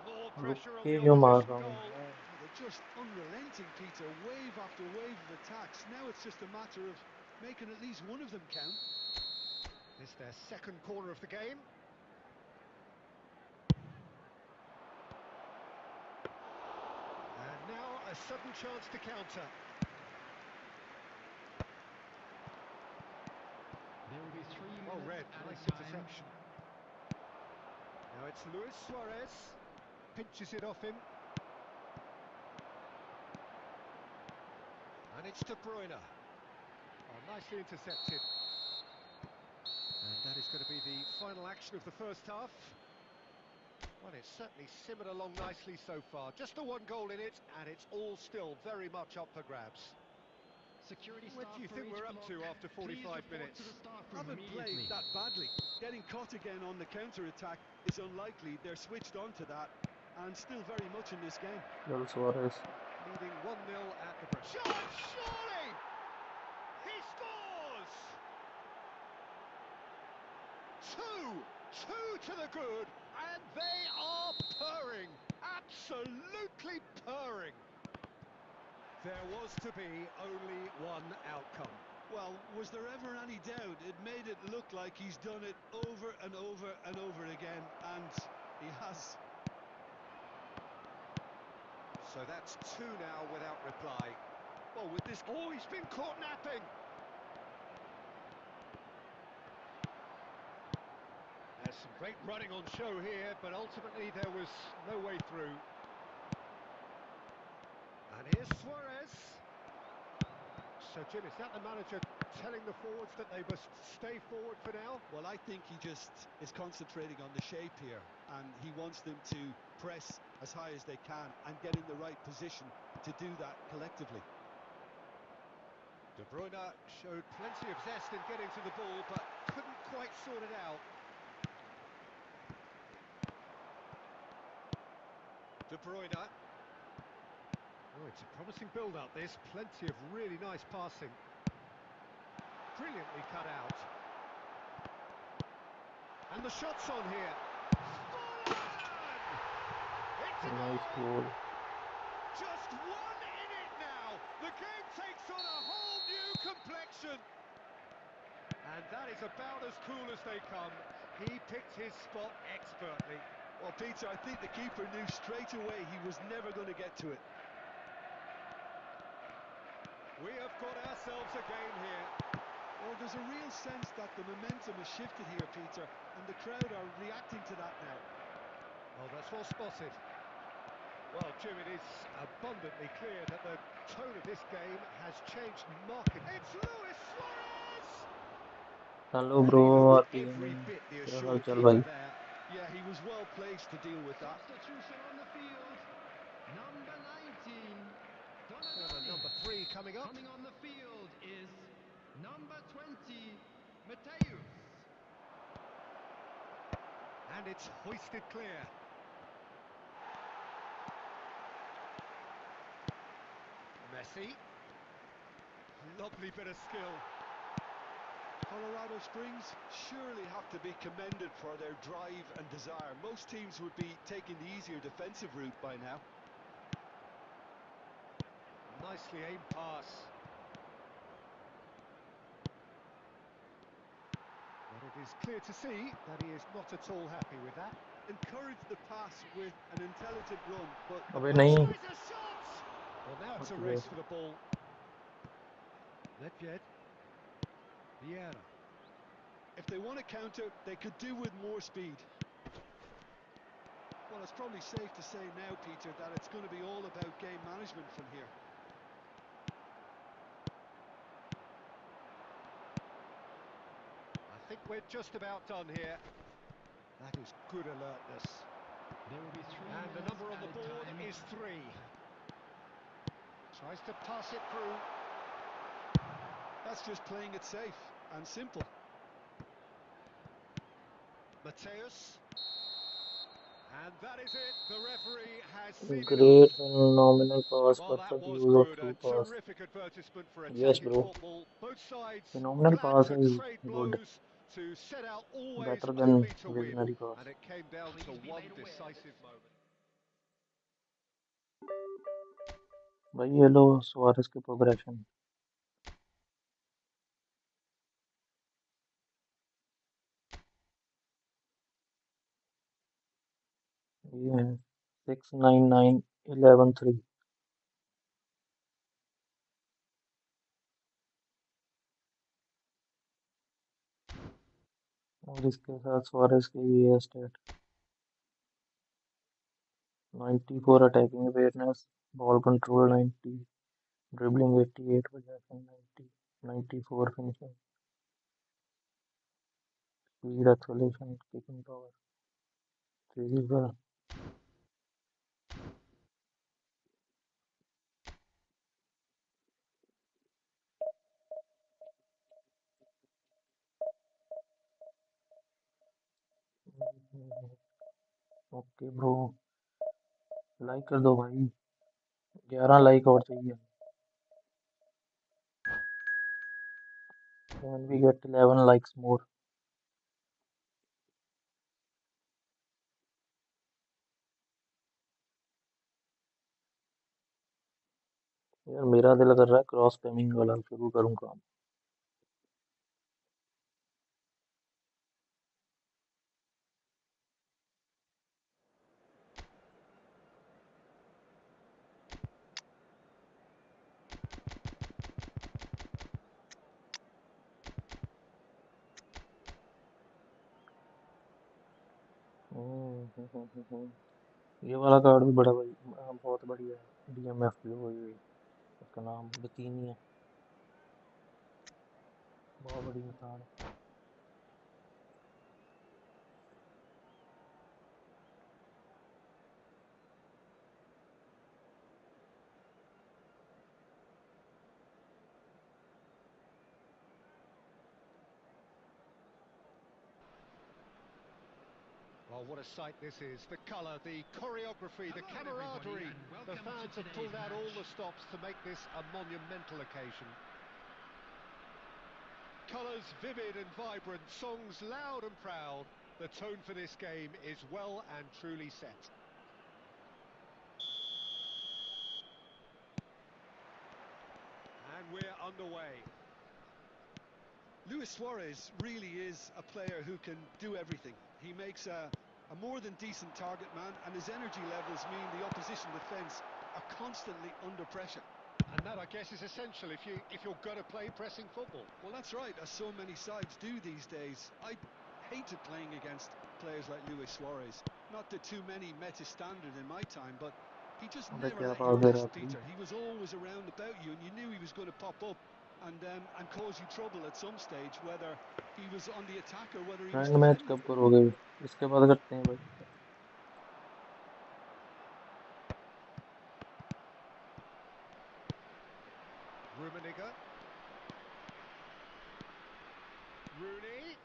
More रुक pressure on के the क्यों मार opposition रहा हूँ goal. मैं. Oh, they're just unrelenting, Peter. Wave after wave of attacks. Now it's just a matter of making at least one of them count. It's their second corner of the game. And now a sudden chance to counter. There will be 3 Well minutes read, added nice time. interception. Now it's Luis Suarez. Pinches it off him. And it's De Bruyne. Oh, nicely intercepted. And that is going to be the final action of the first half. Well, it's certainly simmered along nicely so far. Just the one goal in it, and it's all still very much up for grabs. Security What staff do you for think each we're up block. to after Please 45 report minutes? to the staff room Haven't played immediately. that badly. Getting caught again on the counter-attack is unlikely. They're switched on to that and still very much in this game. Curl Suarez. leading 1-0 at the break. Shot, surely! He scores! Two to the good, and they are purring, absolutely purring. There was to be only one outcome. Well, was there ever any doubt? It made it look like he's done it over and over and over again, and he has. So that's two now without reply. Well, with this... Oh, he's been caught napping! There's some great running on show here, but ultimately there was no way through. And here's Suarez. So, Jim, is that the manager telling the forwards that they must stay forward for now? Well, I think he just is concentrating on the shape here, and he wants them to press as high as they can and get in the right position to do that collectively. De Bruyne showed plenty of zest in getting to the ball, but couldn't quite sort it out. De Bruyne. Oh, it's a promising build-up, this. Plenty of really nice passing. Brilliantly cut out. And the shot's on here. It's a Nice goal! goal. Just one in it now. The game takes on a whole new complexion. And that is about as cool as they come. He picked his spot expertly. Well, Peter, I think the keeper knew straight away he was never going to get to it. We have got ourselves a game here. Well, there's a real sense that the momentum has shifted here, Peter, and the crowd are reacting to that now. Oh, that's well spotted. Well, Jim, it is abundantly clear that the tone of this game has changed markedly. It's Luis Suarez! Hello And bro, he looked आती है every नहीं? bit the क्या हाल assured चाल keeper भाई? there. Yeah, he was well placed to deal with that. Substitution on the field. Number 19, And Donadoni. number 3 coming up. Coming on the field is number 20, Mateus. And it's hoisted clear. Messi. Lovely bit of skill. Colorado Springs surely have to be commended for their drive and desire. Most teams would be taking the easier defensive route by now. Nicely aimed pass. But it is clear to see that he is not at all happy with that. Encourage the pass with an intelligent run, but अबे apply नहीं. Tries a shot! Well, now it's a Okay. race for the ball. Nedved. Vieira. if they want to counter, they could do with more speed. Well, it's probably safe to say now, Peter, that it's going to be all about game management from here. I think we're just about done here. That is good alertness. There will be 3 And the minutes number on the added board time. is 3. Tries to pass it through. That's just playing it safe and simple. Mateus. And that is it. The referee has seen enough. Great phenomenal pass, Well, that perfect was use of good. A through pass. terrific advertisement for Yes, attacking bro. football. Both sides Phenomenal glad pass to is trade good. blows, to set out always Better than only to win. visionary pass. And it came down to Please be one made aware decisive moment. भाई ये लो Suarez के progression. ये है 69911 3. और इसके साथ Suarez की ये state 94 attacking awareness, ball control 90, dribbling 88, position 90, 94 finishing, speed acceleration, kicking power, physical. Okay bro, like कर दो भाई. 11 लाइक और चाहिए। Can we get 11 likes more? यार मेरा दिल कर रहा है क्रॉस स्पैमिंग वाला शुरू करूँ काम। ये वाला कार्ड भी बड़ा भाई बहुत बढ़िया है। डीएमएफ जो हुई हुई उसका नाम बतीनी है। बहुत बढ़िया कार्ड है। Well, what a sight this is. The colour, the choreography, the camaraderie. The fans have pulled out all the stops to make this a monumental occasion. Colours vivid and vibrant, songs loud and proud. The tone for this game is well and truly set. And we're underway. Luis Suarez really is a player who can do everything. He makes a more than decent target man, and his energy levels mean the opposition defence are constantly under pressure. And that, I guess, is essential if you're going to play pressing football. Well, that's right, as so many sides do these days. I hated playing against players like Luis Suarez. Not that too many met his standard in my time, but he just अबे never क्या let you पास दे रहा rest, था Peter. He was always around about you, and you knew he was going to pop up and cause you trouble at some stage, whether he was on the attack or whether he was friend match defending. कब करोगे? इसके बाद करते हैं भाई। Rummenigge. Rooney.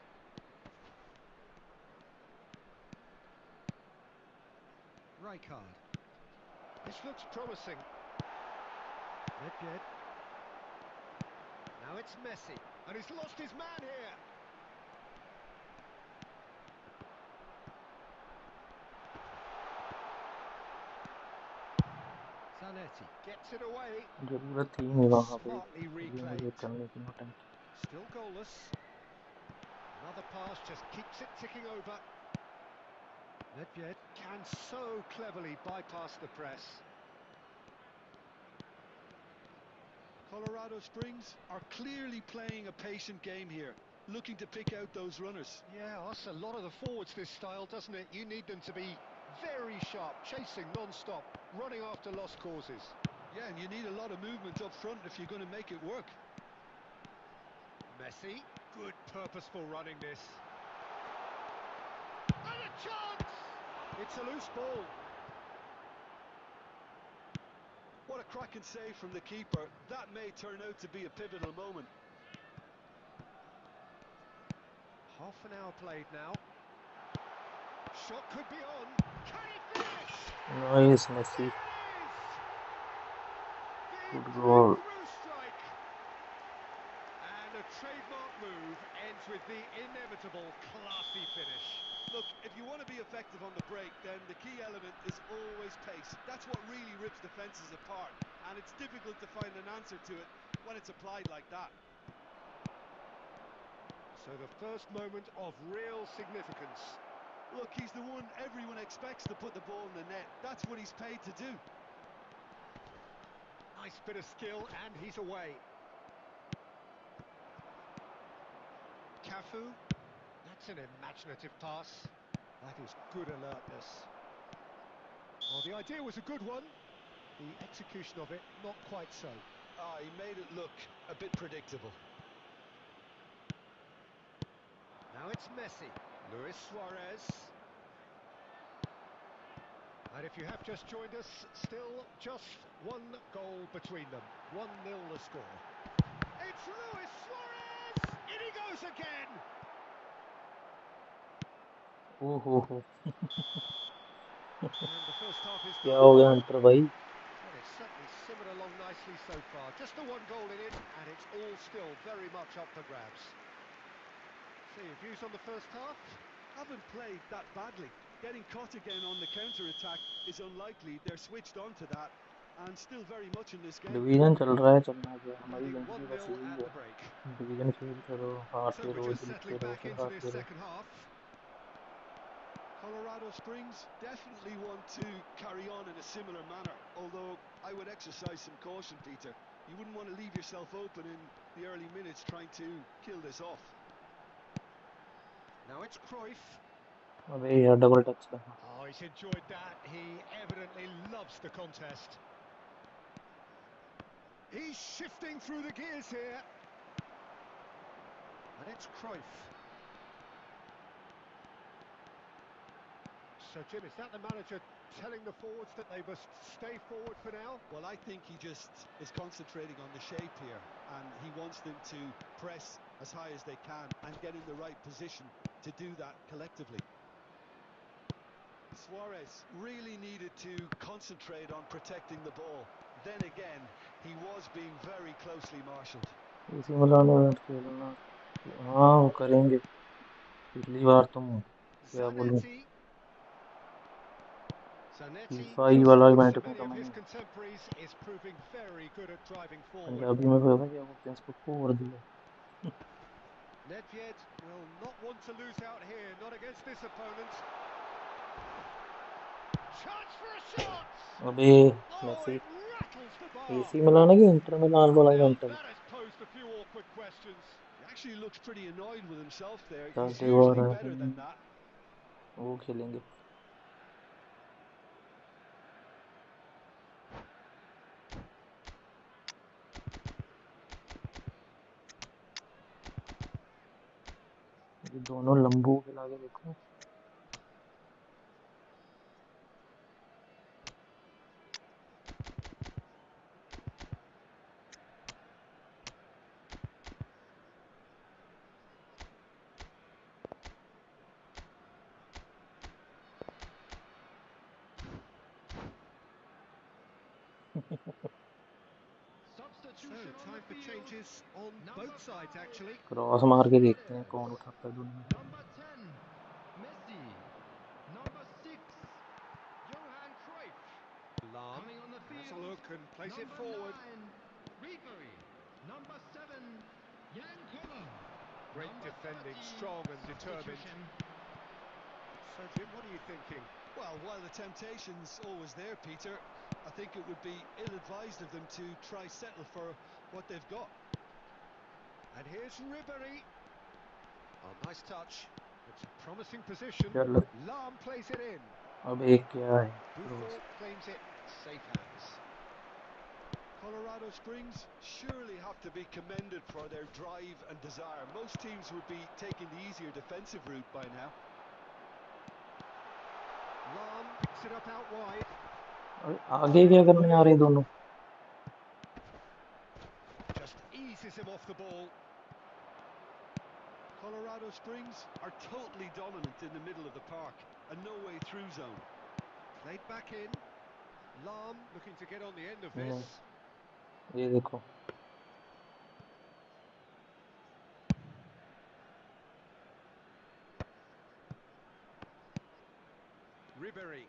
Rijkaard. This looks promising. Nedved. Now it's Messi, and he's lost his man here. Zanetti gets it away. जरूरत थी नहीं वहाँ पे Smartly ये मुझे reclaimed. करने की नौटंकी। Still goalless. Another pass just keeps it ticking over. Nedved can so cleverly bypass the press. Colorado Springs are clearly playing a patient game here, looking to pick out those runners. Yeah, that's a lot of the forwards this style, doesn't it? You need them to be very sharp, chasing non-stop, running after lost causes. Yeah, and you need a lot of movement up front if you're going to make it work. Messi, good purposeful running this. And a chance! It's a loose ball. What a cracking save from the keeper. That may turn out to be a pivotal moment. Half an hour played now. Shot could be on. Can he finish? Nice Messi, The good goal. breakthrough strike. And a trademark move ends with the inevitable classy finish. Look, if you want to be effective on the break, then the key element is always pace. That's what really rips defences apart, and it's difficult to find an answer to it when it's applied like that. So the first moment of real significance. Look, he's the one everyone expects to put the ball in the net. That's what he's paid to do. Nice bit of skill, and he's away. Cafu. That's an imaginative pass. That is good alertness. Well, the idea was a good one. The execution of it, not quite so. He made it look a bit predictable. Now it's Messi. Luis Suarez. And if you have just joined us, still just one goal between them. 1-0 the score. It's Luis Suarez! In he goes again! ओहो And the first half is क्या done. हो गया Hunter भाई? Well, they've certainly got along nicely so far. Just the one goal in it, and it's all still very much up for grabs. So your views on the first half? Haven't played that badly. Getting caught again on the counter-attack is unlikely. They're switched on to that and still very much in this game. Division चल रहा है, चलना क्या, हमारी Leading जिंदगी बस 1-0 यही at है। the break. डिवीजन खेलते रहो, So हारते we're रहो, just जीतते settling रहो, back फिर into this हारते रहो। second half. Colorado Springs definitely want to carry on in a similar manner, although I would exercise some caution, Peter. You wouldn't want to leave yourself open in the early minutes trying to kill this off. Now it's Cruyff. अबे यार double touch लगा। Oh, he's enjoyed that. He evidently loves the contest. He's shifting through the gears here. And it's Cruyff. So, Jim, is that the manager telling the forwards that they must stay forward for now? Well, I think he just is concentrating on the shape here, and he wants them to press as high as they can and get in the right position to do that collectively. Suarez really needed to concentrate on protecting the ball. Then again, he was being very closely marshalled. इसी मिलान में खेलना, हाँ वो करेंगे। पिछली बार तुम क्या बोलूं, Zanetti. Zanetti, फीफा ही just वाला like इवेंट so many फेंका of his मैंने। contemporaries, is proving very good at driving forward. Punjabi में फेंका, क्या बोलते हैं इसको, फोड़ दिया। Nedved will not want to lose out here, not against this opponent. Chance for a shot! अबे Oh, Messi, it rattles the bar. AC Milan है कि इंटर मिलान वाला Now इवेंट है? that has posed a few awkward questions. He actually looks pretty annoyed with himself there. चार He's दीवार usually है, better than that. वो खेलेंगे। ये दोनों लंबू खिला के देखो। So, time for changes on both sides, actually. Cross मार के देखते हैं कौन उठाता है दुनिया को। Number 10, Messi. Number 6, Johan Cruyff. Lam Coming on the has a field. look and plays it Number forward. 9, Ribery. Number 7, Jan Koller. Great Number defending, 30, strong and determined. substitution. So, Jim, what are you thinking? Well, while the temptation's always there, Peter, I think it would be ill-advised of them to try settle for what they've got. And here's Ribery. Oh, nice touch. It's a promising position. चल Lam plays it in. अब एक क्या है, Buffon claims it. Safe hands. Colorado Springs surely have to be commended for their drive and desire. Most teams would be taking the easier defensive route by now. Lam picks it up out wide. आगे क्या करने आ रहे हैं दोनों? Just eases him off the ball. Colorado Springs are totally dominant in the middle of the park, a no-way through zone. Played back in. Lam looking to get on the end of this. ये देखो, Ribery.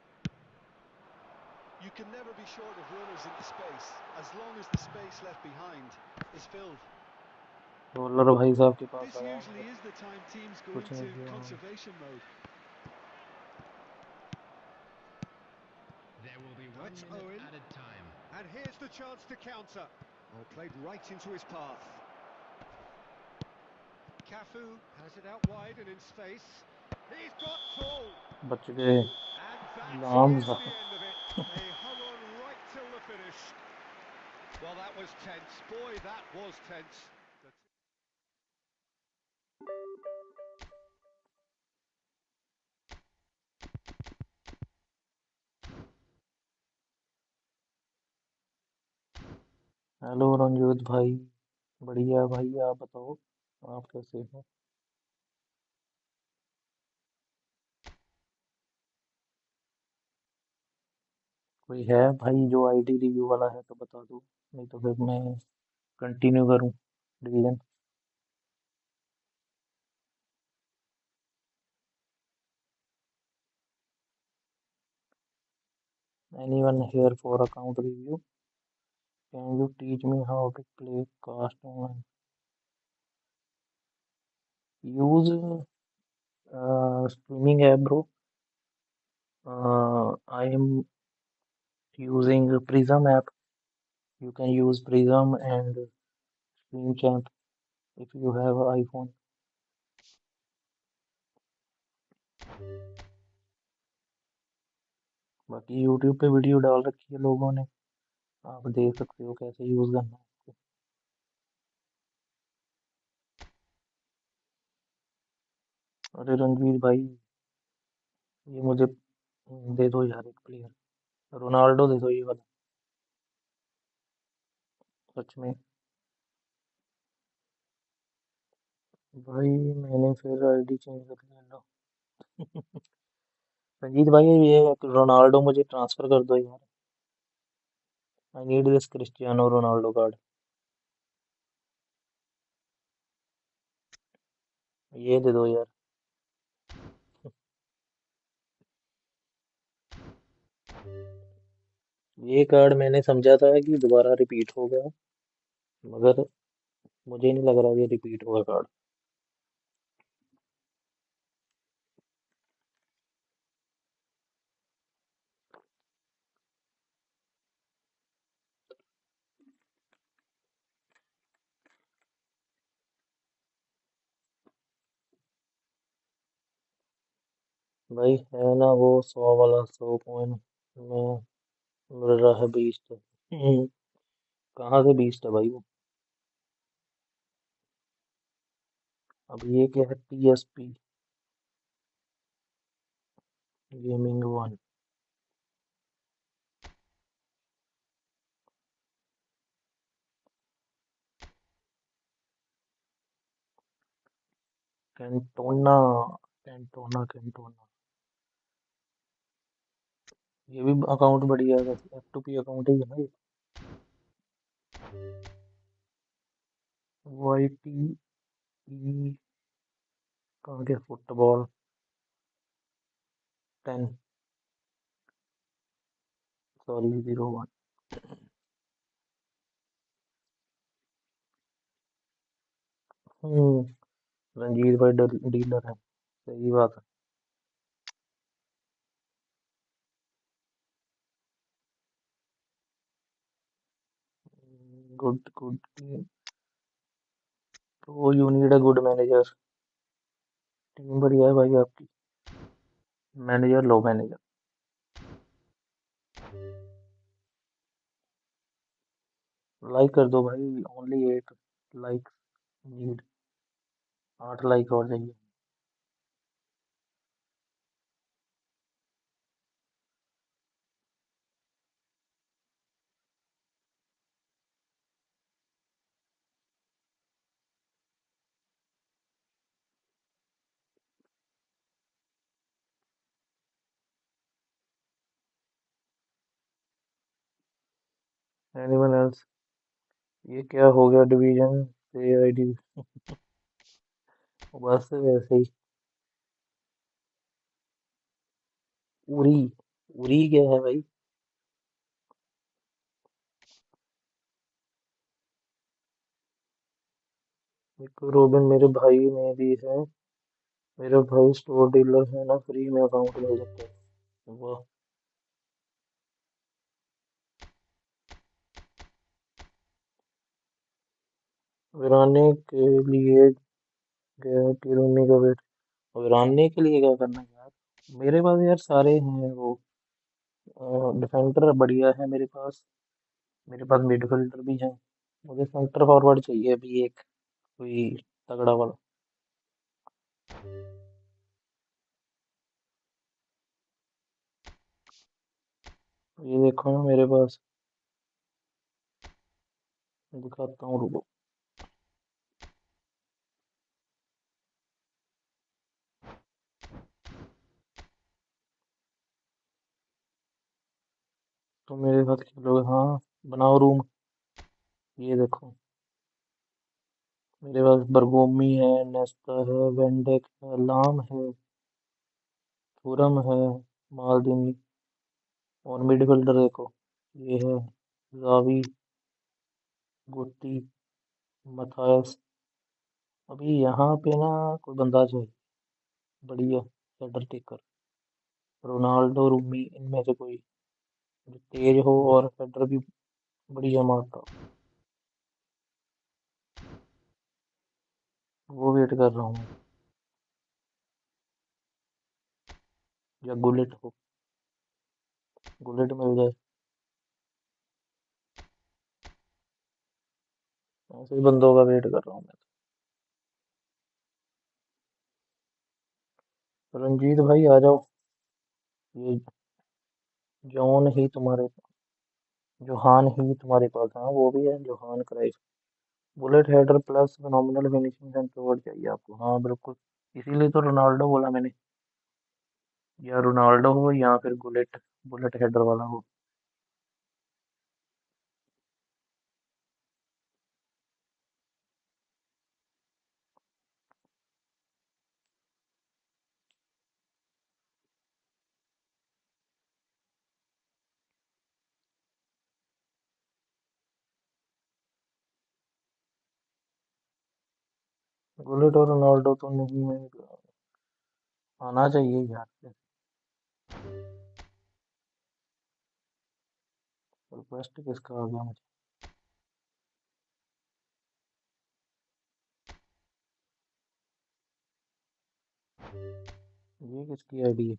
You can never be short of runners into space, as long as the space left behind is filled. Bowler भाई साहब के पास This आया, usually is the time teams go कुछ into नहीं किया। conservation mode. There will be That's 1 minute Owen. added time. And here's the chance to counter. Oh, played right into his path. Cafu has it out wide and in space. He's got full. बच गए। And that Lam is the साहब, end of it. They hung on right till the finish. Well, that was tense. Boy, that was tense. Hello Ranjot भाई, बढ़िया भाई, आप बताओ आप कैसे हो? कोई है भाई जो आईडी रिव्यू वाला है तो बता दो, नहीं तो फिर मैं कंटिन्यू करूँ division. Anyone here for account review? Can you teach me how to play cast online? Use streaming app bro. I am using prism app. You can use Prism and StreamChamp if you have an iPhone. बाकी YouTube पे video डाल रखी है लोगों ने, आप देख सकते हो कैसे यूज करना है इसको। अरे रणवीर भाई, ये मुझे दे दो यार एक प्लेयर, रोनाल्डो दे दो ये वाला, सच में। भाई मैंने फिर आईडी चेंज कर लिया लो। रंजीत भाई ये रोनाल्डो मुझे ट्रांसफर कर दो यार। I need this Cristiano Ronaldo card. ये दे दो यार। ये कार्ड मैंने समझा था कि दोबारा रिपीट होगा, मगर मुझे नहीं लग रहा ये रिपीट होगा कार्ड। भाई है ना वो 100 वाला, 100 कॉइन में मिल रहा है 20 तो। कहाँ से 20 है भाई वो? अब ये क्या है, PSP gaming one. Cantona, Cantona Cantona. ये भी अकाउंट बढ़िया है वैसे, F2P अकाउंट ही है ना ये। YTE कहाँ के, फुटबॉल 10, सॉरी 01। रंजीत भाई डीलर है, सही बात है। Good good. तो you need a good manager. Team बढ़िया है भाई आपकी। मैनेजर लो मैनेजर। लाइक कर दो भाई, ओनली 8 लाइक नीड, 8 लाइक और चाहिए। Anyone else? ये क्या हो गया, डिवीजन से आईडी? बस वैसे ही। उरी, उरी क्या है भाई? एक रोबिन मेरे भाई ने दी है। मेरा भाई स्टोर डीलर है ना, फ्री में अकाउंट मिल सकता है। वाह। वीराने के लिए गया कि रोनी का वेट? वीराने के लिए क्या करना है यार? मेरे पास यार सारे हैं वो, डिफेंडर बढ़िया है मेरे पास। मेरे पास मिडफील्डर भी है। मुझे सेंटर फॉरवर्ड चाहिए अभी एक, कोई तगड़ा वाला। ये देखो ना मेरे पास, दिखाता हूँ रुको। तो मेरे साथ खेलोगे? हाँ, बनाओ रूम। ये देखो, मेरे पास बरगोमी है, नेस्टा है, वेंडेक है, लाम है, थुरम है, मालदीनी, और मिडफील्डर देखो, ये है जावी, गुट्टी, मथायस। अभी यहाँ पे ना कोई बंदा चाहिए बढ़िया हेडर टेकर, रोनाल्डो, रूमी, इनमें से कोई जो तेज हो और हेडर भी बढ़िया मारता हो। वो वेट कर रहा हूँ। या गुलेट हो, गुलेट मिल जाए। ऐसे ही बंदों का वेट कर रहा हूँ मैं तो। रंजीत भाई आ जाओ। ये जॉन ही तुम्हारे, जोहान ही तुम्हारे पास है। हाँ, वो भी है Johan Cruyff. Bullet header plus phenomenal finishing center चाहिए आपको। हाँ बिल्कुल, इसीलिए तो रोनाल्डो बोला मैंने। या रोनाल्डो हो या फिर बुलेट, बुलेट हेडर वाला हो। बुलेट और रोनाल्डो तो नहीं है, आना चाहिए यार। रिक्वेस्ट किसका आ गया मुझे? ये किसकी आईडी है?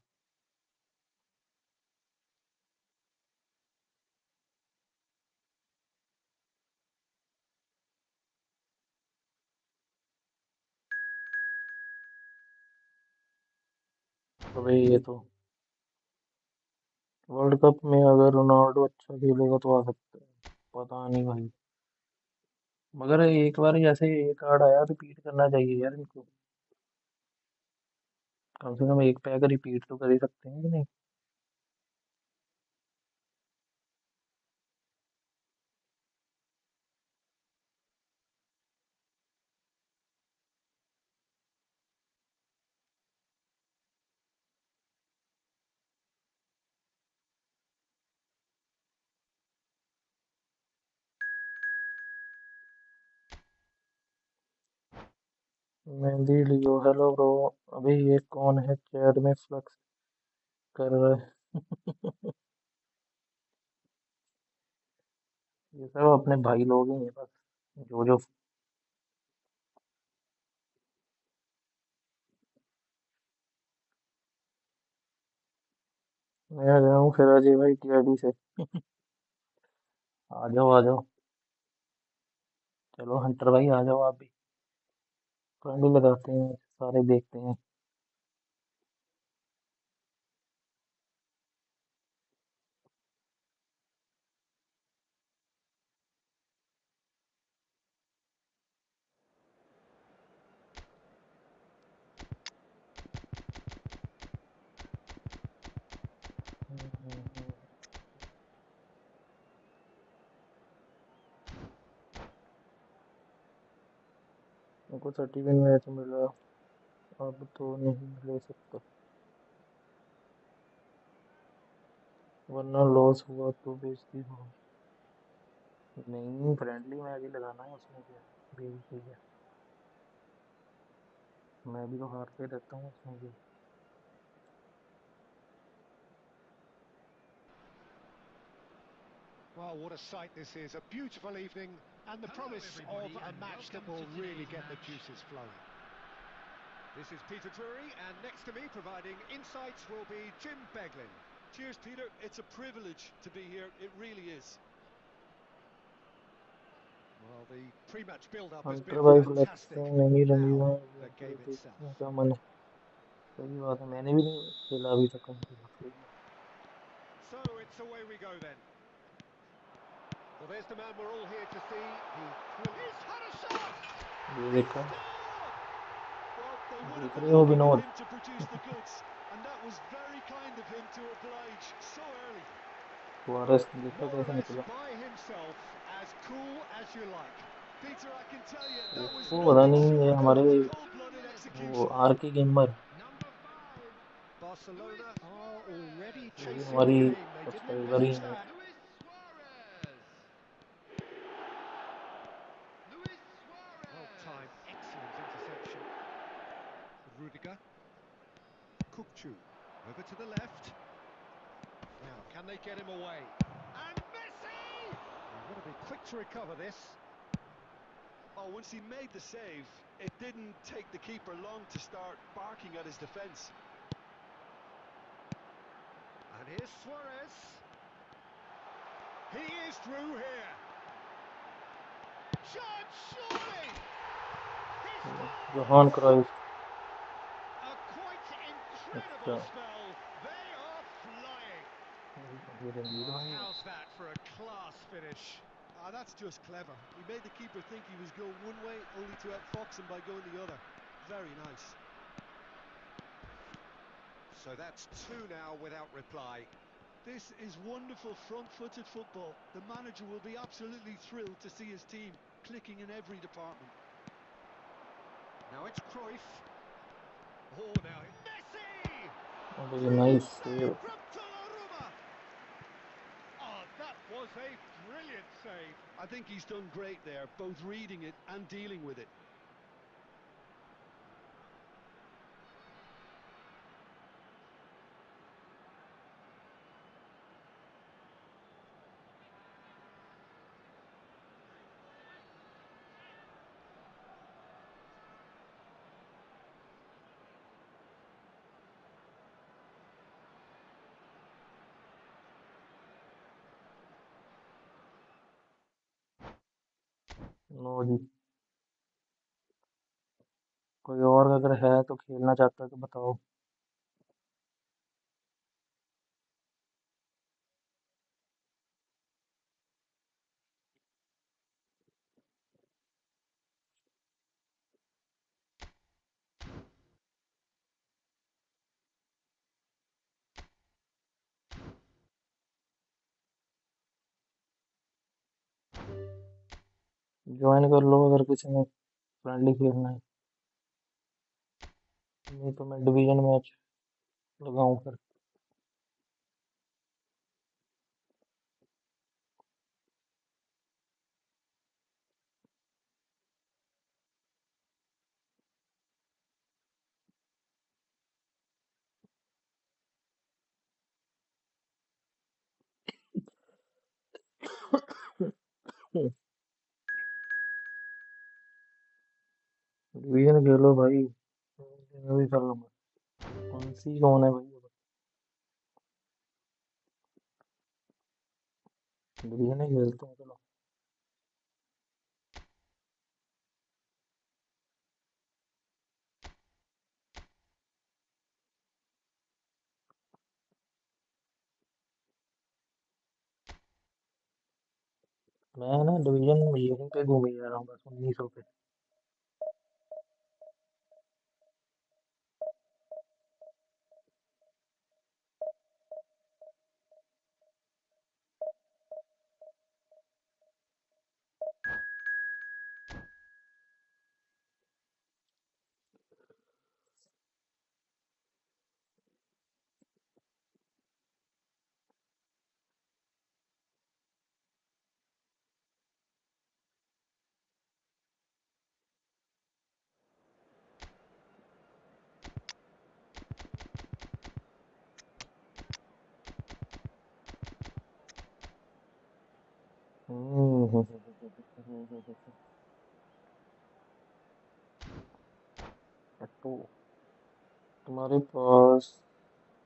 अबे ये तो वर्ल्ड कप में अगर रोनाल्डो अच्छा खेलेगा तो आ सकता है। पता नहीं भाई, मगर एक बार जैसे ये कार्ड आया रिपीट करना चाहिए यार इनको। कम से कम एक पैक रिपीट तो कर ही सकते हैं कि नहीं? मेहंदी लियो, हेलो ब्रो। अभी ये कौन है चैट में फ्लक्स कर रहा है? ये सब अपने भाई लोग ही हैं बस, जो मैं आ जाऊँ फिर अजय भाई टीआरडी से। आ जाओ आ जाओ। चलो हंटर भाई आ जाओ आप भी। फ्रेंड लगाते हैं, सारे देखते हैं। उनको 31 मैच मिला, अब तो नहीं ले सकता, वरना लॉस हुआ तो बेइज्जती हो। नहीं, फ्रेंडली मैच ही लगाना है, उसमें क्या बेइज्जती है? मैं भी तो हारते रहता हूँ उसमें क्या। Well, what a sight this is. A beautiful evening and the Hello, promise of everybody, a and match that welcome will to really today's get the match. juices flowing. This is Peter Drury, and next to me providing insights will be Jim Beglin. Cheers, Peter. It's a privilege to be here. It really is. Well, the pre-match build-up has Hunter been भाई flex fantastic. नहीं, Ranjit Now, भाई the अभी game फिर itself. देखने का मन है। सही बात है, मैंने भी नहीं खेला अभी तक कहीं पे सही है। So it's away we go then. Well, there's the man we're all here to see. He's had a shot! ये He देखा, scored! Well, they would have देख been रहे हो looking at Vinod? him to produce the goods, and that was very kind of him to oblige so early. Suarez देखा कैसे More or निकला। less by himself, as cool as you like. Peter, I can tell you that was वो पता nothing नहीं ये short हमारे of cold-blooded वो execution. Are के gamer, Number 5, Barcelona are already ये chasing हमारी the game. They didn't subscriber he envisage है। that. Luis Suarez. Luis Well Suarez. timed, excellent interception. Rudiger. Kukcu. Over to the left. Now, can they get him away? And Messi! You've got to be quick to recover this. Oh, once he made the save, it didn't take the keeper long to start barking at his defence. And here's Suarez. He is through here. Shot, surely! He scores! Johan Cruyff. A quite अच्छा, incredible spell. They are flying. ये Ranveer Oh, भाई है। how's that for a class finish? Ah, that's just clever. He made the keeper think he was going one way, only to outfox him by going the other. Very nice. So that's two now without reply. This is wonderful front-footed football. The manager will be absolutely thrilled to see his team clicking in every department. Now it's Cruyff. Oh, now Messi! अबे Brilliant nice save save. from Donnarumma. Oh, that was a brilliant save. I think he's done great there, both reading it and dealing with it. No जी, कोई और अगर है तो खेलना चाहता है तो बताओ। ज्वाइन कर लो अगर किसी ने फ्रेंडली खेलना है, नहीं तो मैं डिवीजन मैच लगाऊं फिर। डिवीजन खेलो भाई, मैं भी कर लूंगा। कौन सी कौन है भाई, डिवीजन ही खेलते हैं चलो। मैं ना डिवीजन यहीं पे घूम ही जा रहा हूँ बस 1900 पे। हम्म, तो तुम्हारे पास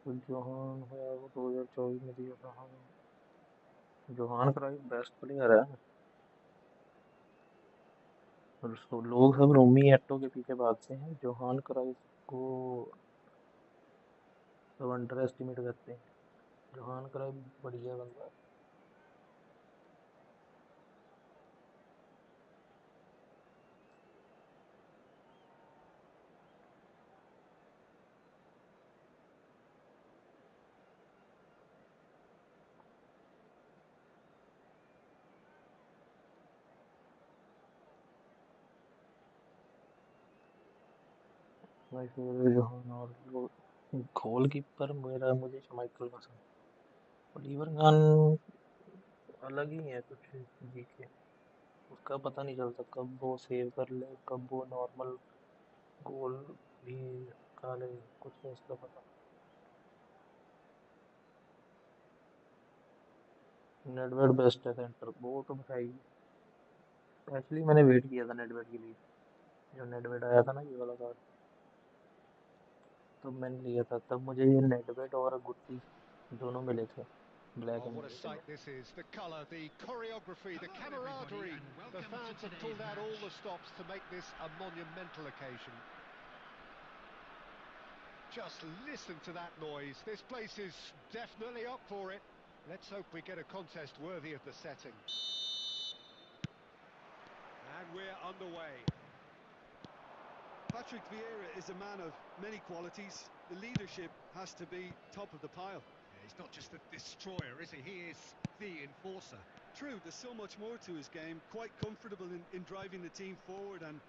जोहान है, वो 2024 में दिया था। हाँ, जोहान क्राइफ बेस्ट प्लेयर है। और लोग सब रोमी एट्टो के पीछे भागते हैं, जोहान क्राइफ को सब अंडर एस्टिमेट करते हैं। जोहान क्राइफ बढ़िया बंदा है। माय फेवरेट और गोलकीपर मेरा मुझे माइकल पसंद। ओलिवर गन अलग ही है कुछ जी के, उसका पता नहीं चलता कब वो सेव कर ले, कब वो नॉर्मल गोल भी खा ले, कुछ नहीं इसका पता। नेडवेड बेस्ट है सेंटर, वो तो बताएगी। एक्चुअली मैंने वेट किया था नेडवेड के लिए, जो नेडवेड आया था ना ये वाला कार्ड, तो मैंने लिया था। तब मुझे ये नेडवेड और गुट्टी दोनों मिले थे, black Oh, and what a white sight में। this is. The colour, the choreography, the Hello everybody camaraderie. and The welcome fans to have today's pulled out all the match. stops to make this a monumental occasion. Just listen to that noise. This place is definitely up for it. Let's hope we get a contest worthy of the setting. And we're underway. Patrick Vieira is a man of many qualities. The leadership has to be top of the pile. Yeah, he's not just the destroyer, is he? He is the enforcer. True, there's so much more to his game. Quite comfortable in driving the team forward, and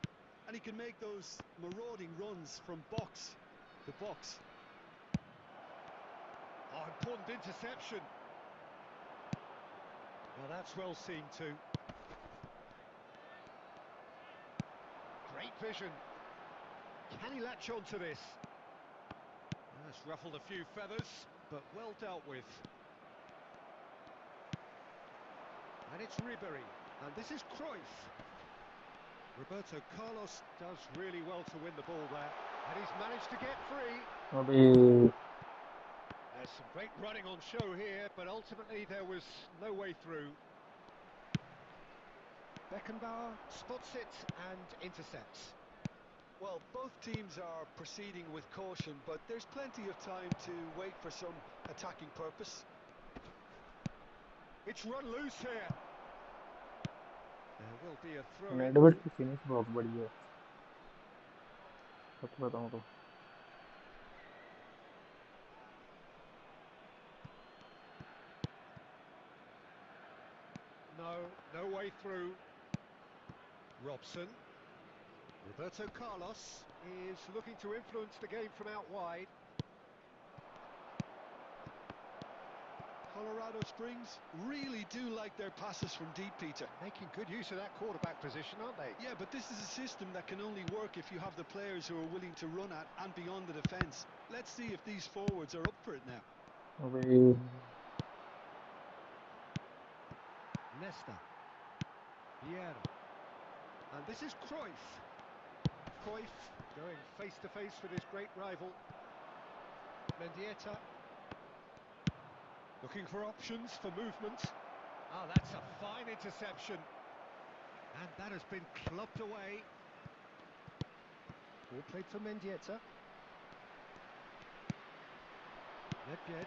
he can make those marauding runs from box to box. Oh, important interception. Well, that's well seen too. Great vision. Can he latch on to this? That's ruffled a few feathers, but well dealt with. And it's Ribery, and this is Cruyff. Roberto Carlos does really well to win the ball there, and he's managed to get free. अबे There's some great running on show here, but ultimately there was no way through. Beckenbauer spots it and intercepts. Well, both teams are proceeding with caution, but there's plenty of time to wait for some attacking purpose. It's run loose here. There will be a throw-in. नेडवेड की finish बहुत बढ़िया है, सच बताऊं तो। No way through. Robson. Roberto Carlos is looking to influence the game from out wide. Colorado Springs really do like their passes from deep, Peter. Making good use of that quarterback position, aren't they? Yeah, but this is a system that can only work if you have the players who are willing to run at and beyond the defence. Let's see if these forwards are up for it now. अबे Nesta. Vieira. And this is Cruyff. Cruyff going face to face with his great rival. Mendieta. Looking for options for movement. Ah, that's a fine interception. And that has been clubbed away. Ball played for Mendieta. Nedved.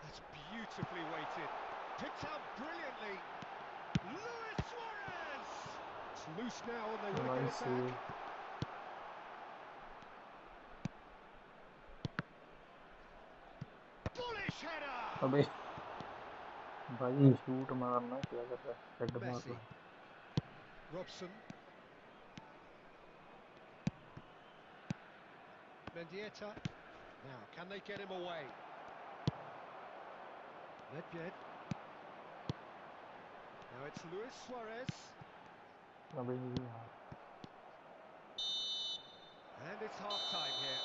That's beautifully weighted. Picked out brilliantly. Luis Suarez! It's loose now and they want to get nice it save. back. Bullish header! अबे भाई shoot मारना क्या कर रहा है, head मार Messi. रहा है। Robson. Mendieta. Now, can they get him away? Nedved. Now it's Luis Suarez. अबे यार And it's half-time here.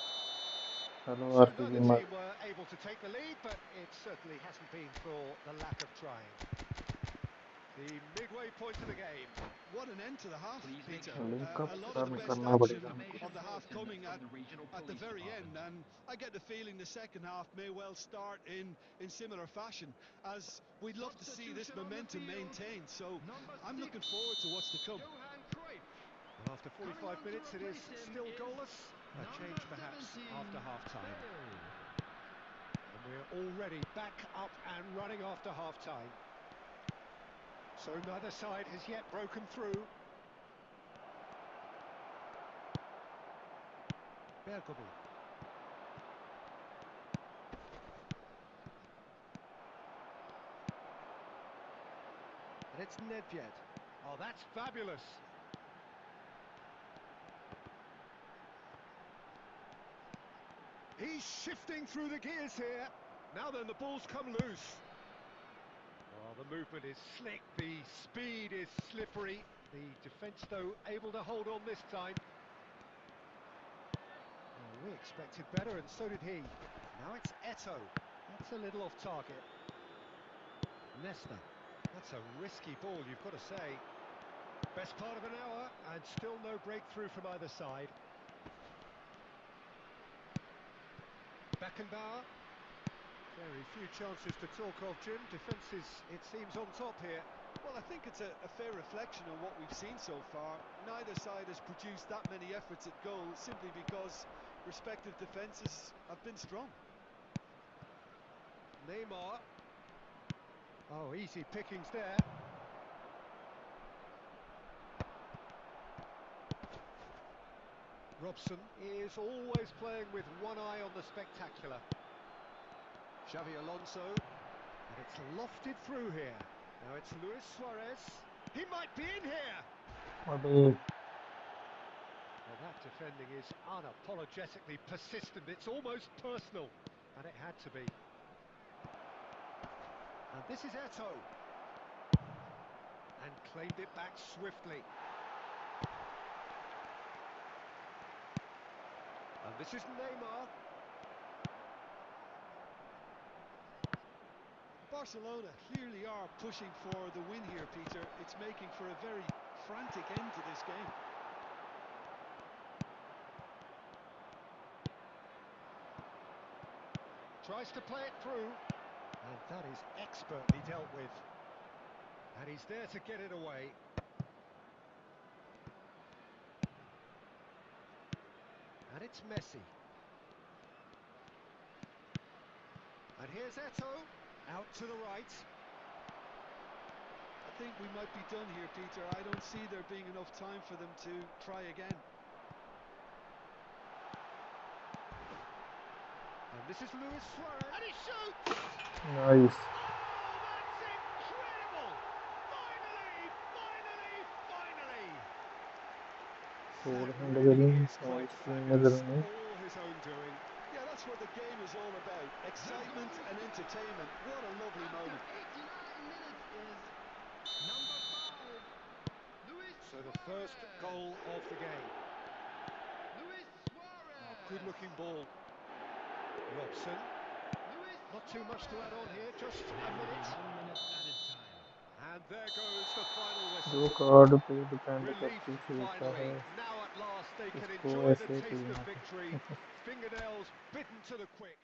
Hello So RCB neither मत। team were able to take the lead, but it certainly hasn't been for the lack of trying. The midway point of the game. What an end to the half, Please make Peter. sure link all up A lot of the players best करना action पड़ेगा हमको। of the half bulletin coming from the regional at the police very department. end, and I get the feeling the second half may well start in similar fashion, as we'd love to see this Substitution on the momentum field. maintained. So Number I'm 6, looking forward to what's to come. Johan Cruyff. Well, after Coming 45 on to minutes, it is replace him still is goalless. A number change perhaps 17, after half-time. Bale. And we're already back up and running after half-time. So neither side has yet broken through. Bergamo. And it's Nedved. Oh, that's fabulous. He's shifting through the gears here. Now then, the ball's come loose. Oh, the movement is slick, the speed is slippery. The defence, though, able to hold on this time. Oh, we expected better, and so did he. Now it's Eto. That's a little off target. Nesta. That's a risky ball, you've got to say. Best part of an hour, and still no breakthrough from either side. Beckenbauer. Very few chances to talk of, Jim. Defence is, it seems, on top here. Well, I think it's a fair reflection on what we've seen so far. Neither side has produced that many efforts at goal simply because respective defences have been strong. Neymar. Oh, easy pickings there. Robson is always playing with one eye on the spectacular. Xavi Alonso. And it's lofted through here. Now it's Luis Suarez. He might be in here! अबे Well, that defending is unapologetically persistent. It's almost personal. And it had to be. And this is Eto. And claimed it back swiftly. And this is Neymar. Barcelona clearly are pushing for the win here, Peter. It's making for a very frantic end to this game. Tries to play it through. And that is expertly dealt with. And he's there to get it away. And it's Messi. And here's Eto. Out to the right. I think we might be done here, Peter. I don't see there being enough time for them to try again. And this is Luis Suarez. And he shoots! nice. Oh, that's incredible! Finally! Four That hand really again. is All quite team fabulous. नजर में All his own doing. Yeah, that's what the game is all about. Excitement and entertainment. What a lovely After moment. 89 minutes is number 5, Luis So the first Suarez. goal of the game. Luis Suarez. Oh, good looking ball. Robson. Luis Not too much to add on Suarez. here, just a There will be minute. 1 minute added time. And there goes the final जो whistle. Card पे depend Relief करती खेलता है finally. Now at last they can उसको enjoy the ऐसे taste of खेलना victory. है Fingernails bitten to the quick.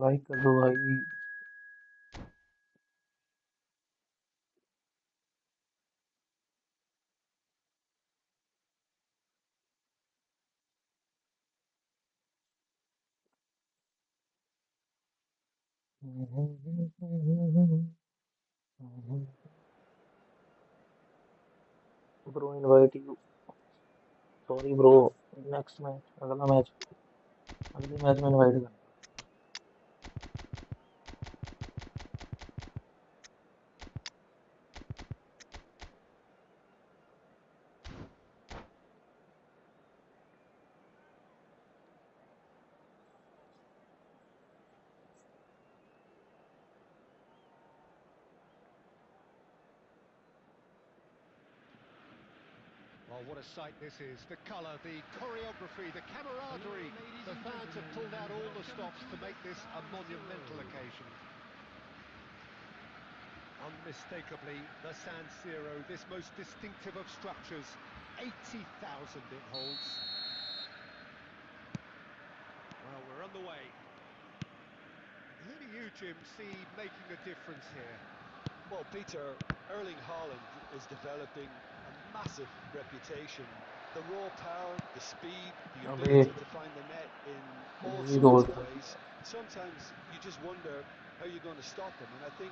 Like कर दो भाई bro invite you sorry bro next match अगला मैच अगले मैच में इनवाइट करना Oh, what a sight this is. The colour, the choreography, the camaraderie. The fans have pulled out all the stops to make this a monumental occasion. Unmistakably, the San Siro, this most distinctive of structures. 80,000 it holds. Well, we're on the way. Who do you, Jim, see making a difference here? Well, Peter, Erling Haaland is developing a massive reputation. The raw power, the speed, the अबे ability to find the net in all easy sorts goal of था. ways. Sometimes you just wonder how you're going to stop him, and I think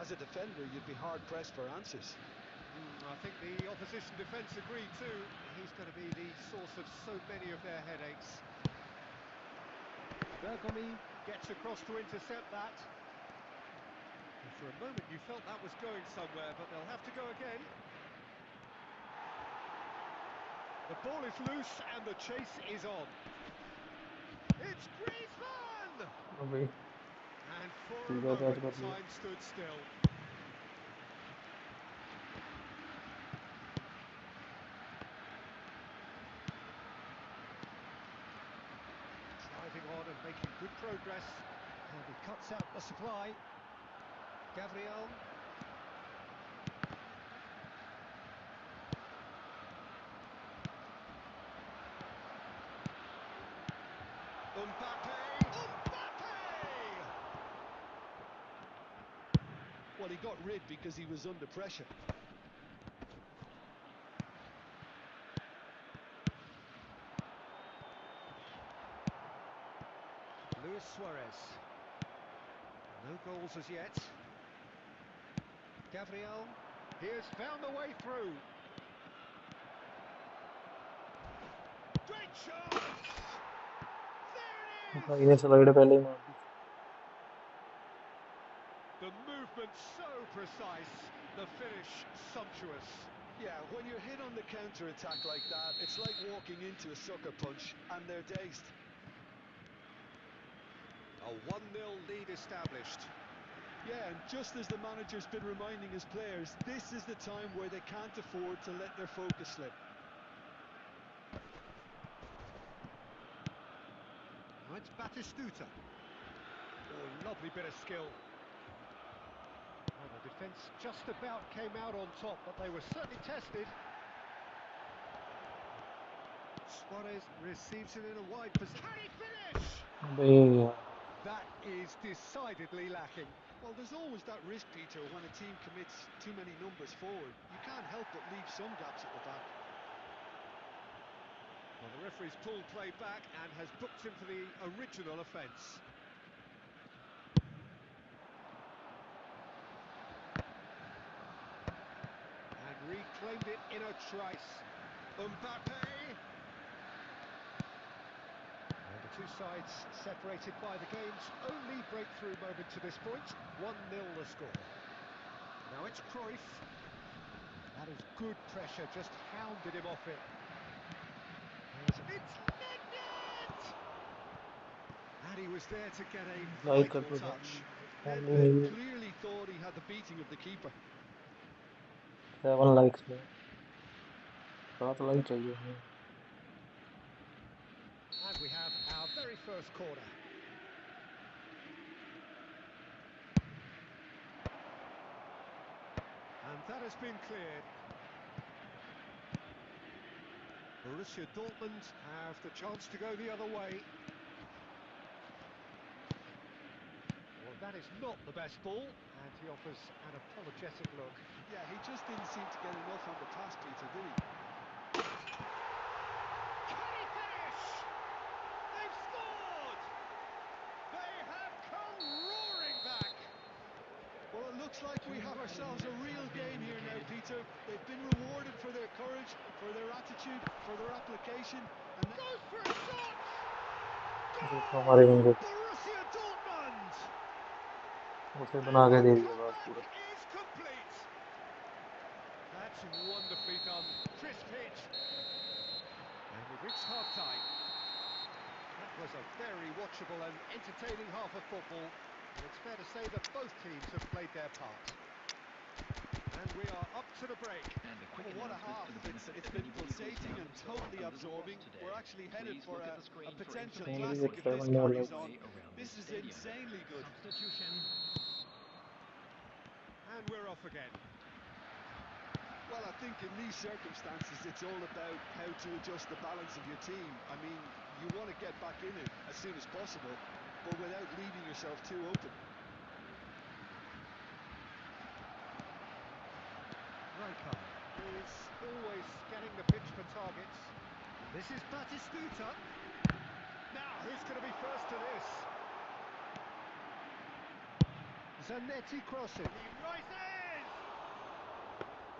as a defender you'd be hard-pressed for answers. I think the opposition defence agree too. He's going to be the source of so many of their headaches. Bergomi gets across to intercept that. And for a moment you felt that was going somewhere, but they'll have to go again. The ball is loose and the chase is on. It's Griezmann! अबे And for a सीधा catch moment कर लिया. time stood still. Driving on and making good progress. And he cuts out the supply. Gabriel. Mbappe! Well, he got rid because he was under pressure. Luis Suarez. No goals as yet. Gabriel. He has found the way through. Great chance! There it is! भाई ने slide पहले ही मार दी. The movement so precise, the finish sumptuous. Yeah, when you're hit on the counter-attack like that, it's like walking into a sucker punch, and they're dazed. A 1-0 lead established. Yeah, and just as the manager's been reminding his players, this is the time where they can't afford to let their focus slip. Now it's Batistuta. Oh, lovely bit of skill. Well, the defence just about came out on top, but they were certainly tested. Suarez receives it in a wide position. Can he finish? अबे यार. That is decidedly lacking. Well, there's always that risk, Peter, when a team commits too many numbers forward. You can't help but leave some gaps at the back. Well, the referee's pulled play back and has booked him for the original offence. And reclaimed it in a trice. Mbappe! And the two sides separated by the game's only breakthrough moment to this point. 1-0 the score. Now it's Cruyff. That is good pressure, just hounded him off it. It's Mignet! And he was there to get a like कर vital दो touch. Family Nedved नहीं. clearly thought he had the beating of the keeper. 7 likes में 7 like चाहिए हमें. And we have our very first corner. And that has been cleared. Borussia Dortmund have the chance to go the other way. Well, that is not the best ball, and he offers an apologetic look. Yeah, he just didn't seem to get enough on the pass, Peter, did he? Can he finish? They've scored! They have come roaring back! Well, it looks like we have ourselves a real game here now, Peter. They've been rewarded for their courage, for their attitude, for their application. And Goes for a shot! देखो हमारे Goal! Winger Borussia Dortmund! उसे And बना के the दे दिया बस comeback पूरा. is complete. That's wonderfully done. Crisp hit. And we've reached half-time. That was a very watchable and entertaining half of football. And it's fair to say that both teams have played their part. And we are up to the break. And a quick What a announcement half. for the benefit It's of been anybody who's pulsating found and themselves totally under the absorbing. weather today. We're actually headed Please for look at a the screen for potential Saying information we classic get if regarding this 7 more making carries your minutes. on. way around This this is stadium. insanely good. Substitution. And we're off again. Well, I think in these circumstances, it's all about how to adjust the balance of your team. I mean, you want to get back in it as soon as possible, but without leaving yourself too open. Rijkaard is always scanning the pitch for targets. This is Batistuta. Now, who's going to be first to this? Zanetti crossing. He rises!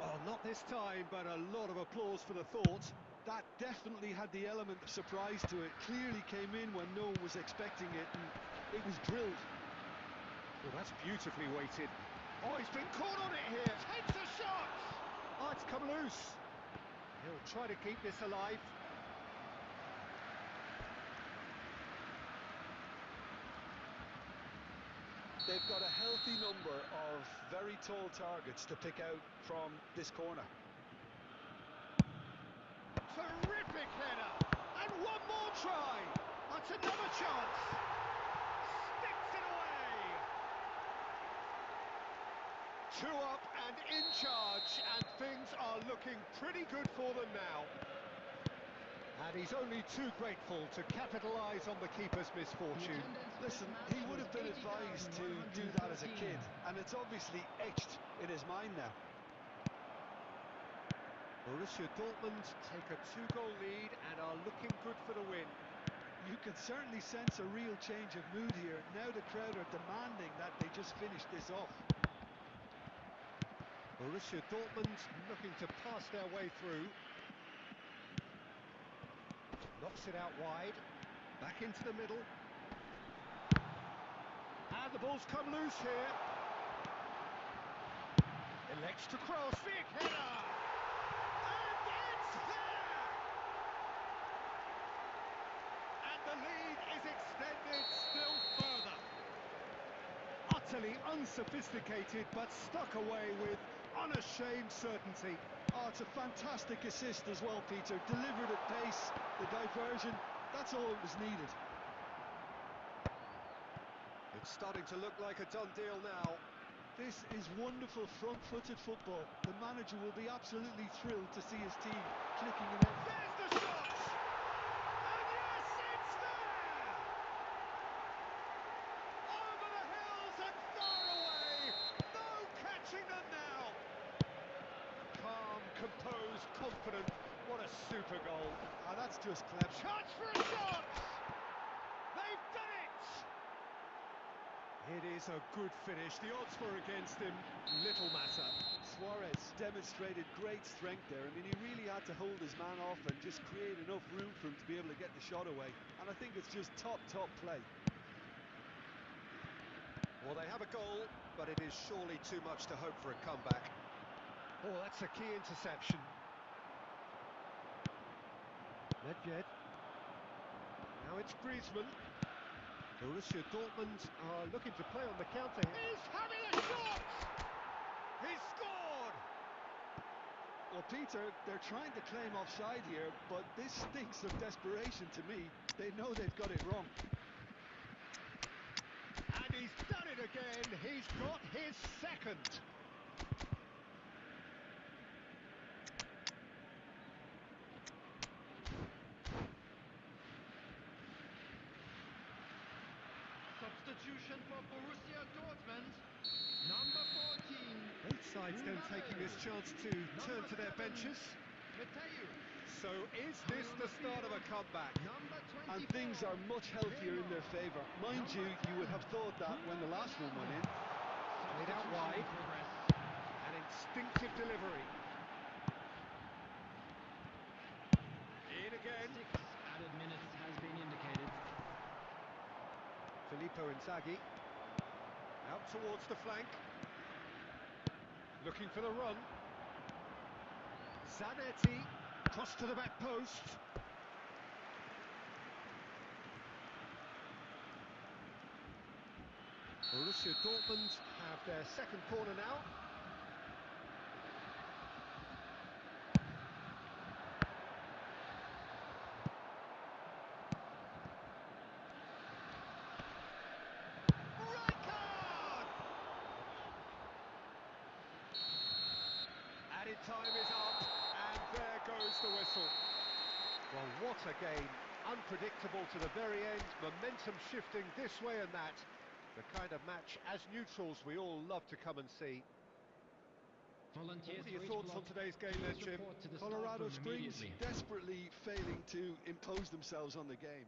Oh, not this time, but a lot of applause for the thought. That definitely had the element of surprise to it. Clearly came in when no one was expecting it, and it was drilled. Well, that's beautifully weighted. Oh, he's been caught on it here. Takes a shot! Oh, it's come loose. He'll try to keep this alive. They've got a healthy number of very tall targets to pick out from this corner. Terrific header. And one more try. That's another chance. Sticks it away. 2 up and in charge, and things are looking pretty good for them now. And he's only too grateful to capitalise on the keeper's misfortune. Listen, he would have been advised to do that as a kid, and it's obviously etched in his mind now. Borussia Dortmund take a 2-goal lead and are looking good for the win. You can certainly sense a real change of mood here. Now the crowd are demanding that they just finish this off. Borussia Dortmund looking to pass their way through. Knocks it out wide. Back into the middle. And the ball's come loose here. Elects to cross. Big header! And it's there! And the lead is extended still further. Utterly unsophisticated, but stuck away with unashamed certainty. Oh, it's a fantastic assist as well, Peter. Delivered at pace, the diversion, that's all that was needed. It's starting to look like a done deal now. This is wonderful front-footed football. The manager will be absolutely thrilled to see his team clicking in. There's the shot! And yes, it's there! Over the hills and far away! No catching them now! Calm, composed, confident. What a super goal. Ah, that's just clever. Chance for a shot! They've done it! It is a good finish. The odds were against him. Little matter. Suarez demonstrated great strength there. I mean, he really had to hold his man off and just create enough room for him to be able to get the shot away. And I think it's just top play. Well, they have a goal, but it is surely too much to hope for a comeback. Oh, that's a key interception. Nedved. Now it's Griezmann. Borussia Dortmund are looking to play on the counter here. He's having a shot! He's scored! Well, Peter, they're trying to claim offside here, but this stinks of desperation to me. They know they've got it wrong. And he's done it again. He's got his second. Substitution for Borussia Dortmund. Number 14. Both sides then taking this chance to turn to their benches. Mateu. So is this the start of a comeback? Number 24. And things are much healthier in their favour. Mind you, you would have thought that when the last one went in. Played out wide. Progress. An instinctive delivery. In again. 6 added minutes has been indicated. Filippo Inzaghi. Out towards the flank. Looking for the run. Zanetti. Cross to the back post. Borussia Dortmund have their second corner now. Time is up, and there goes the whistle. Well, what a game. Unpredictable to the very end, momentum shifting this way and that. The kind of match, as neutrals, we all love to come and see. Volunteers What are your for each thoughts on block, today's game then, please Jim? report to the staff Colorado room Springs immediately. desperately failing to impose themselves on the game.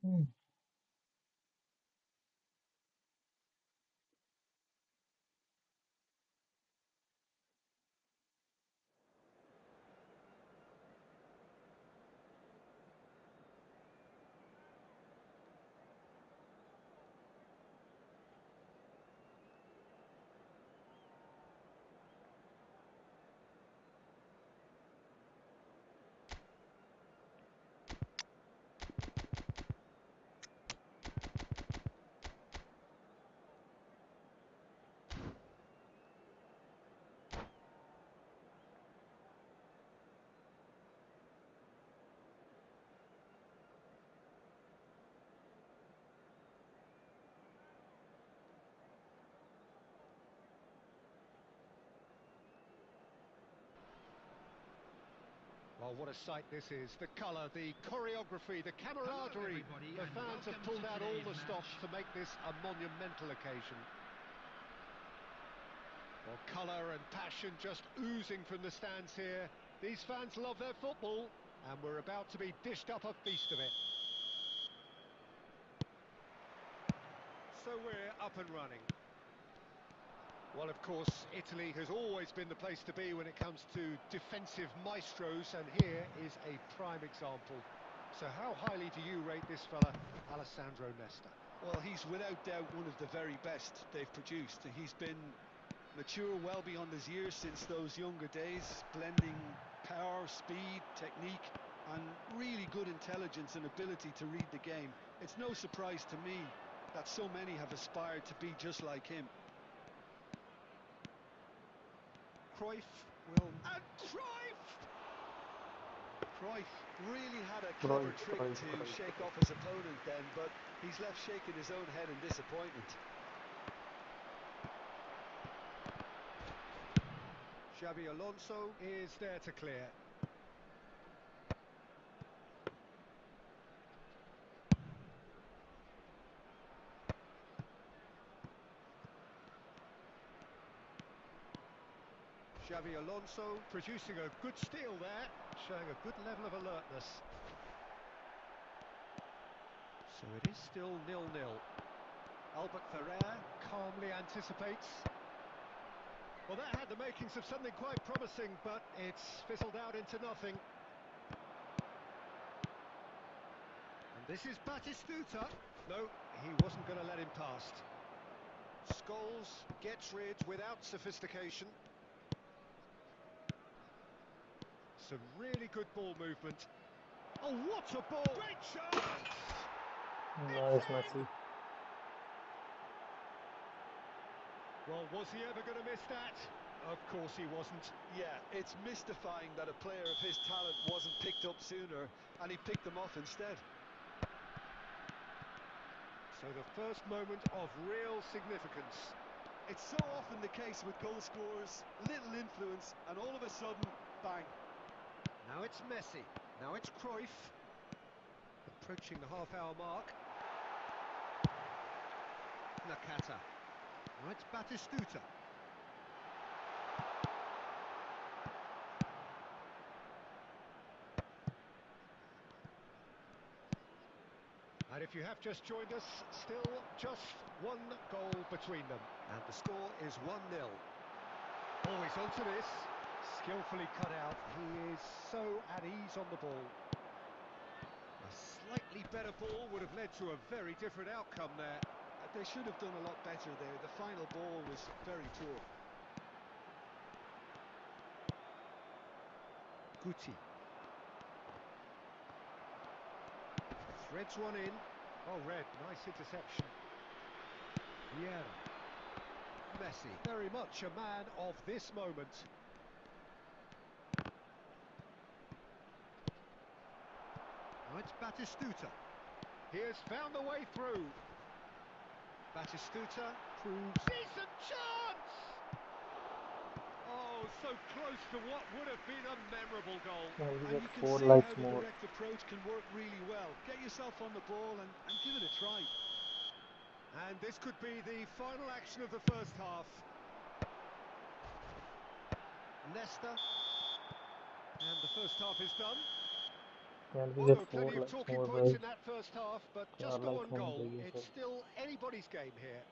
Hmm. Well, what a sight this is. The colour, the choreography, the camaraderie. everybody, The and fans have welcome pulled to out all today's the stops match. to make this a monumental occasion. Well, colour and passion just oozing from the stands here. These fans love their football, and we're about to be dished up a feast of it. So we're up and running. Well, of course, Italy has always been the place to be when it comes to defensive maestros, and here is a prime example. So how highly do you rate this fella, Alessandro Nesta? Well, he's without doubt one of the very best they've produced. He's been mature well beyond his years since those younger days, blending power, speed, technique, and really good intelligence and ability to read the game. It's no surprise to me that so many have aspired to be just like him. Cruyff will... And Cruyff! Cruyff really had a clever Cruyff, trick Cruyff, to Cruyff, shake Cruyff. off his opponent then, but he's left shaking his own head in disappointment. Xabi Alonso is there to clear. Xabi Alonso producing a good steal there, showing a good level of alertness. So it is still 0-0. Albert Ferrer calmly anticipates. Well, that had the makings of something quite promising, but it's fizzled out into nothing. And this is Batistuta. No, he wasn't going to let him past. Scholes gets rid without sophistication. Some really good ball movement. Oh, what a ball! Great chance! Nice, Messi. Well, was he ever going to miss that? Of course he wasn't. Yeah, it's mystifying that a player of his talent wasn't picked up sooner, and he picked them off instead. So the first moment of real significance. It's so often the case with goal scorers, little influence, and all of a sudden, bang. Now it's Messi. Now it's Cruyff. Approaching the half-hour mark. Nakata. Now it's Batistuta. And if you have just joined us, still just one goal between them. And the score is 1-0. Always onto this. Skillfully cut out. He is so at ease on the ball. A slightly better ball would have led to a very different outcome there. They should have done a lot better there. The final ball was very poor. Guti. Threads one in. Oh, Red, nice interception. Yeah. Messi, very much a man of this moment. Now it's Batistuta. He has found the way through. Batistuta proves... Decent chance! Oh, so close to what would have been a memorable goal. And we And get you can 4 see likes how the more. direct approach can work really well. Get yourself on the ball and give it a try. And this could be the final action of the first half. Leicester. And the first half is done. And we Well, get there were 4 plenty of likes talking more, points guys. in that first half, but 4 just the likes one होने goal. चाहिए It's सब still anybody's game here.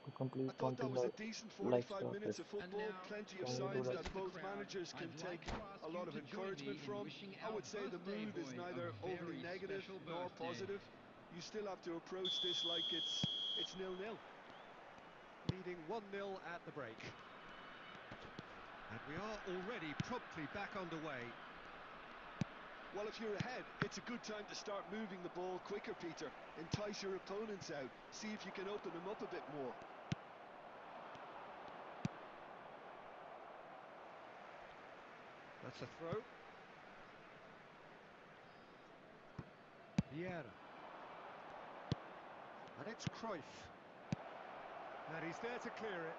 to I complete thought 20 that was a decent likes 45 minutes target. of And football, now, plenty to of Can we all do signs that? that members of the both crowd, managers can I'd take like to ask a you lot of to join me encouragement in from. wishing I our would say the birthday mood is boy neither a overly very negative special nor birthday. positive. You still have to approach this like it's 0-0. Leading 1-0 at the break. And we are already promptly back underway. Well, if you're ahead, it's a good time to start moving the ball quicker, Peter. Entice your opponents out. See if you can open them up a bit more. That's a throw. Vieira. And it's Cruyff. And he's there to clear it.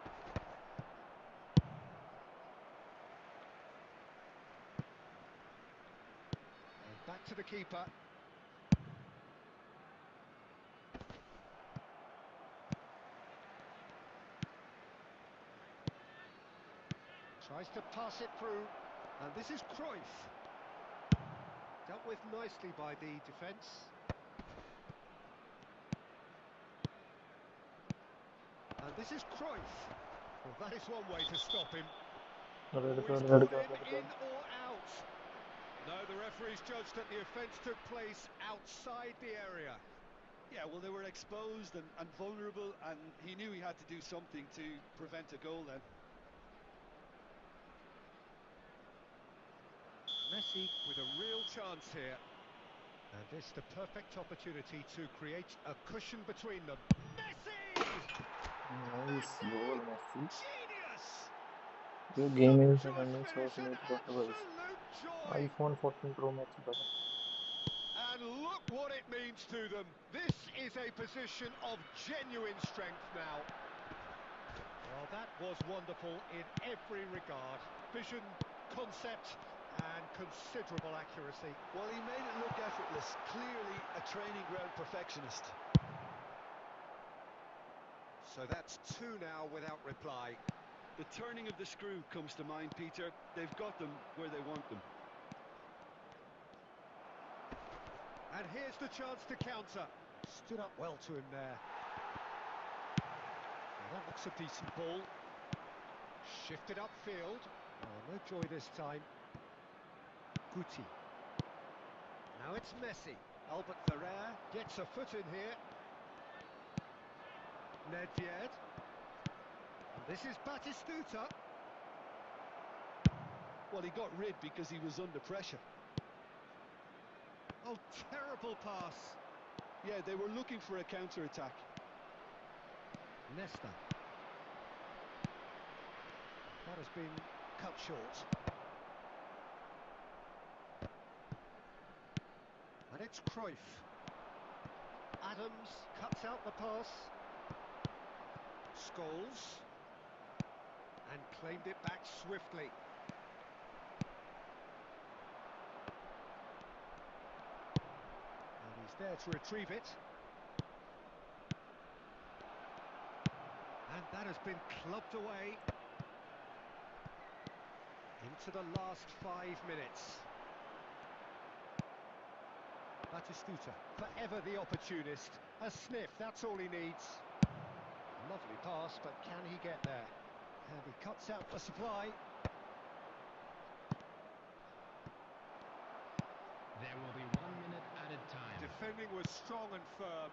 And back to the keeper. Tries to pass it through. And this is Cruyff. Dealt with nicely by the defence. And this is Cruyff. Well, that is one way to stop him. Red Oh, he's card, red put card, him red in card. or out. No, the referee's judged that the offence took place outside the area. Yeah, well, they were exposed and vulnerable, and he knew he had to do something to prevent a goal then. Messi with a real chance here. And this the perfect opportunity to create a cushion between them. Messi! Nice goal, Messi. Genius! Your gaming Sumptuous performance finish, was an made possible. absolute joy! iPhone 14 Pro Max brother. And look what it means to them. This is a position of genuine strength now. Well, that was wonderful in every regard. Vision, concept, and considerable accuracy. Well, he made it look effortless. Clearly a training ground perfectionist. So that's two now without reply. The turning of the screw comes to mind, Peter. They've got them where they want them. And here's the chance to counter. Stood up well to him there. Well, that looks a decent ball. Shifted upfield. Oh, no joy this time. Guti. Now it's Messi. Albert Ferrer gets a foot in here. Nedved. And this is Batistuta. Well, he got rid because he was under pressure. Oh, terrible pass. Yeah, they were looking for a counter-attack. Nesta. That has been cut short. And it's Cruyff. Adams cuts out the pass. Scholes. And claimed it back swiftly. And he's there to retrieve it. And that has been clubbed away. Into the last 5 minutes. Batistuta, forever the opportunist. A sniff, that's all he needs. Lovely pass, but can he get there? And he cuts out the supply. There will be 1 minute added time. Defending was strong and firm.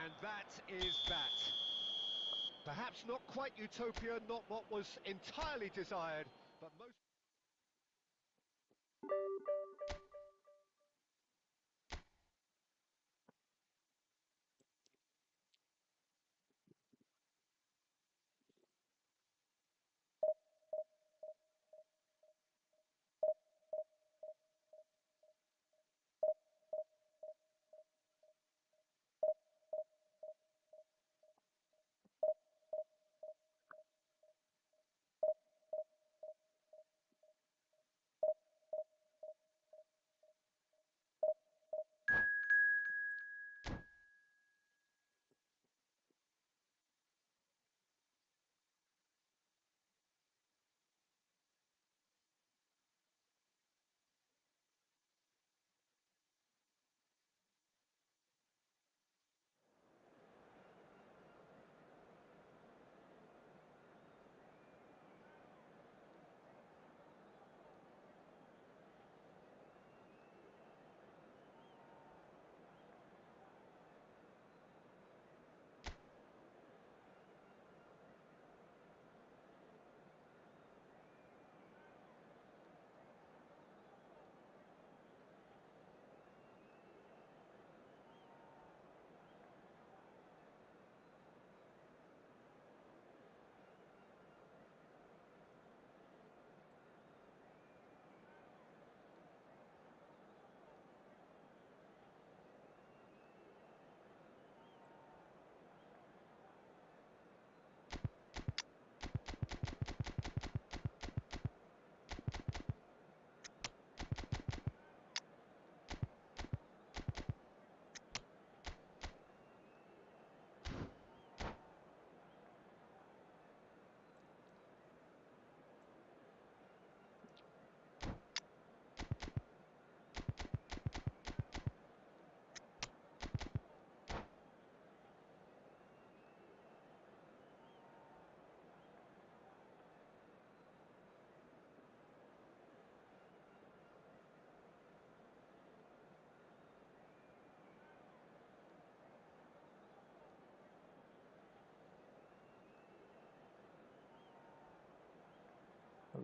And that is that. Perhaps not quite utopia, not what was entirely desired, but most...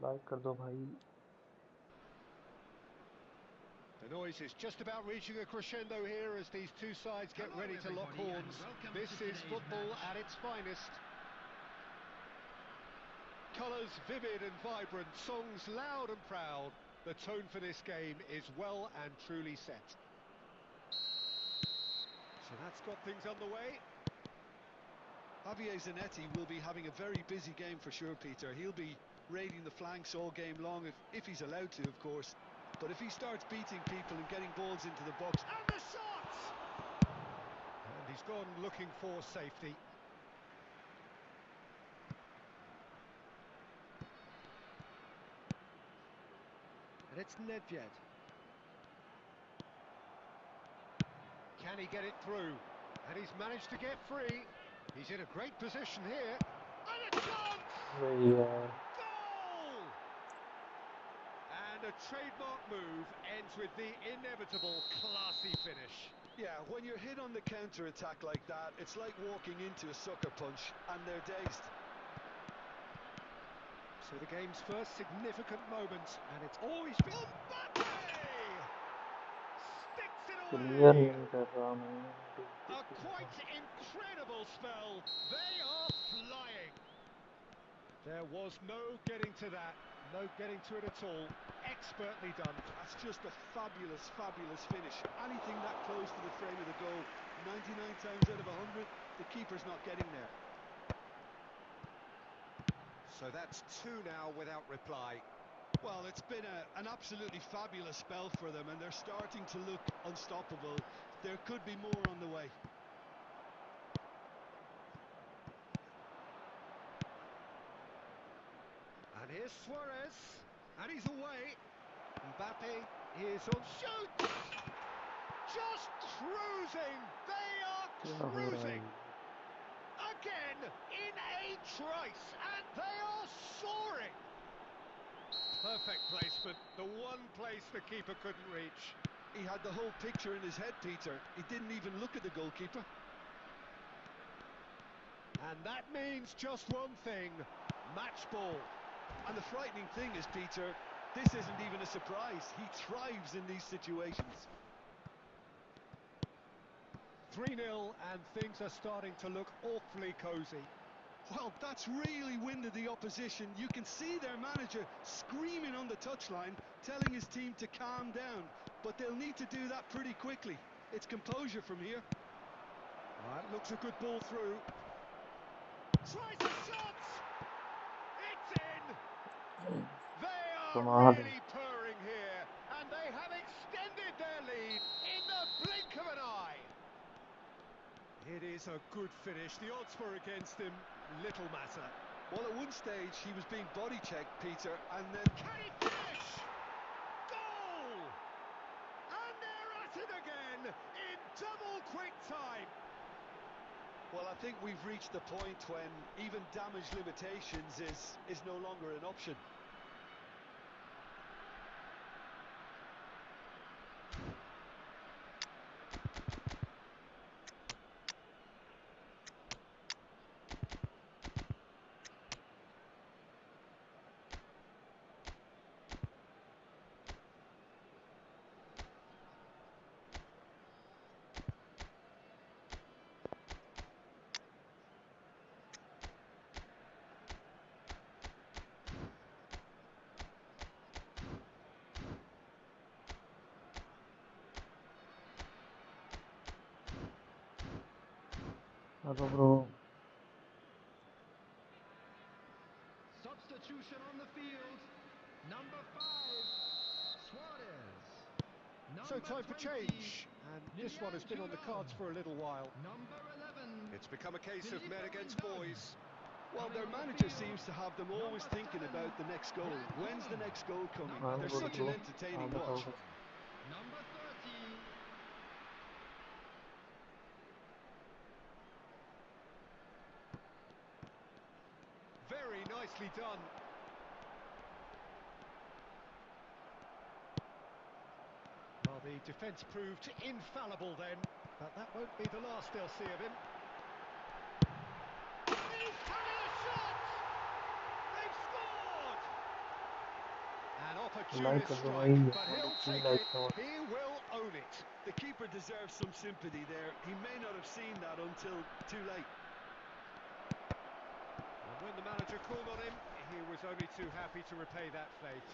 like कर दो भाई. The noise is just about reaching a crescendo here as these two sides get ready to lock horns. This is football at its finest. Colours vivid and vibrant, songs loud and proud. The tone for this game is well and truly set. So that's got things underway. Javier Zanetti will be having a very busy game for sure, Peter. He'll be raiding the flanks all game long, if he's allowed to, of course. But if he starts beating people and getting balls into the box... And the shot! And he's gone looking for safety. And it's Nedved. Can he get it through? And he's managed to get free. He's in a great position here. And a chance! वही यार. Goal! And a trademark move ends with the inevitable classy finish. Yeah, when you're hit on the counter-attack like that, it's like walking into a sucker punch and they're dazed. So the game's first significant moment, and it's always been... Mbappe! Sticks clear ही नहीं कर रहा मैं A quite incredible spell. They are flying. There was no getting to that. No getting to it at all. Expertly done. That's just a fabulous, fabulous finish. Anything that close to the frame of the goal, 99 times out of 100, the keeper's not getting there. So that's two now without reply. Well, it's been an absolutely fabulous spell for them, and they're starting to look unstoppable. There could be more on the way. And here's Suarez, and he's away. Mbappe is on shoot. Just cruising. They are क्या हो रहा है cruising. Again in a trice, and they are soaring. Perfect placement, the one place the keeper couldn't reach. He had the whole picture in his head, Peter. He didn't even look at the goalkeeper. And that means just one thing, match ball. And the frightening thing is, Peter, this isn't even a surprise. He thrives in these situations. 3-0, and things are starting to look awfully cosy. Well, that's really winded the opposition. You can see their manager screaming on the touchline, telling his team to calm down. But they'll need to do that pretty quickly. It's composure from here. That looks a good ball through. Tries a shot! It's in! They are कमाल है really purring here, and they have extended their lead in the blink of an eye. It is a good finish. The odds were against him. Little matter. Well, at one stage, he was being body checked, Peter, and then... Can he finish? Goal! And they're at it again in double quick time. Well, I think we've reached the point when even damage limitations is no longer an option. Hello bro Substitution on the field. Number 5, Suarez. So Number time for 20, change, and this one has been on the cards for a little while. Number 11. It's become a case of men against boys. Well, their Coming on the manager field, seems to have them always number thinking 7, about the next goal. When's the next goal coming? I'm They're good such bro an entertaining आप बताओ watch. कुछ Number 30. Very nicely done. Well, the defence proved infallible then, but that won't be the last they'll see of him. He's having a shot! They've scored! An like opportunist कर दो strike, भाई but हमारे he'll 3 take like it. का He will own it. The keeper deserves some sympathy there. He may not have seen that until too late. And when the manager called on him, he was only too happy to repay that faith.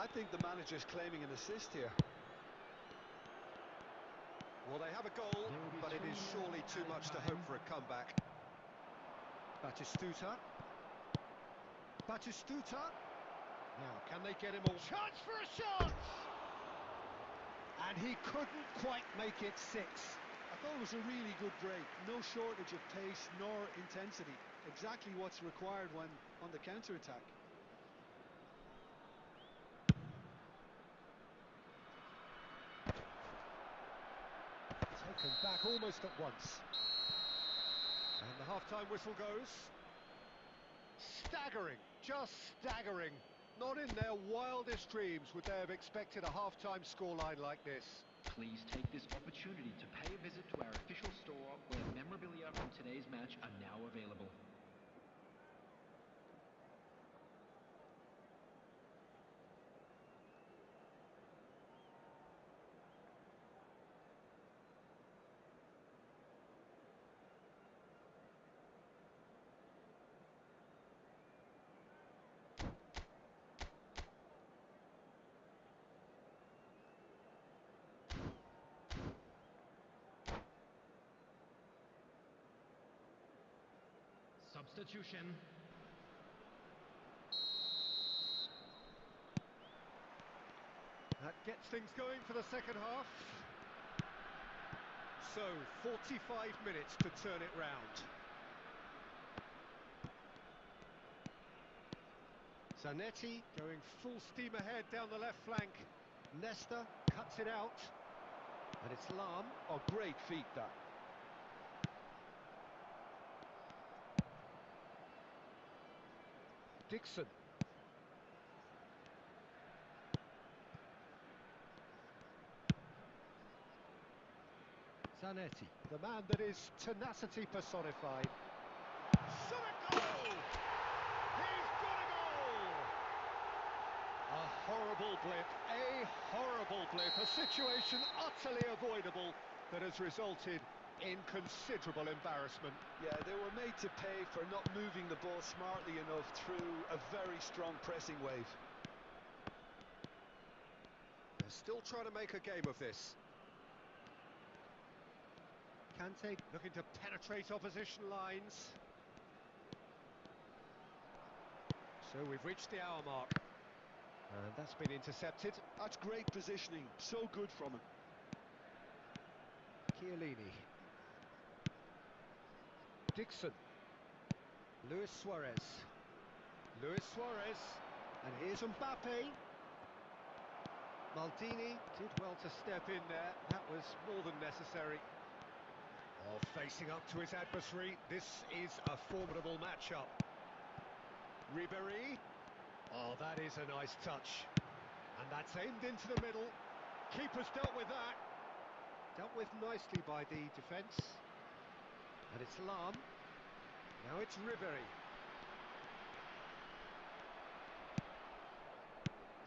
I think the manager's claiming an assist here. Well, they have a goal, There will be but it 3 is minutes surely too added much to time. hope for a comeback. Batistuta. Batistuta. Now, can they get him all? Chance for a shot! And he couldn't quite make it 6. I thought it was a really good break. No shortage of pace nor intensity. Exactly what's required when on the counter-attack. Taken back almost at once. And the half-time whistle goes. Staggering, just staggering. Not in their wildest dreams would they have expected a half-time scoreline like this. Please take this opportunity to pay a visit to our official store where memorabilia from today's match are now available. Substitution. That gets things going for the second half. So, 45 minutes to turn it round. Zanetti going full steam ahead down the left flank. Nesta cuts it out. And it's Lam. Oh, great feat, that. Dixon. Zanetti, the man that is tenacity personified. Shot a goal! He's got a goal! A horrible blip, a situation utterly avoidable that has resulted in considerable embarrassment. Yeah, they were made to pay for not moving the ball smartly enough through a very strong pressing wave. They're still trying to make a game of this. Kante looking to penetrate opposition lines. So we've reached the hour mark. And that's been intercepted. That's great positioning, so good from him. Chiellini. Dixon. Luis Suarez. And here's Mbappe. Maldini did well to step in there. That was more than necessary. Oh, facing up to his adversary. This is a formidable matchup. Ribéry. Oh, that is a nice touch. And that's aimed into the middle. Keeper's dealt with that. Dealt with nicely by the defence. And it's Lam. Now it's Ribéry.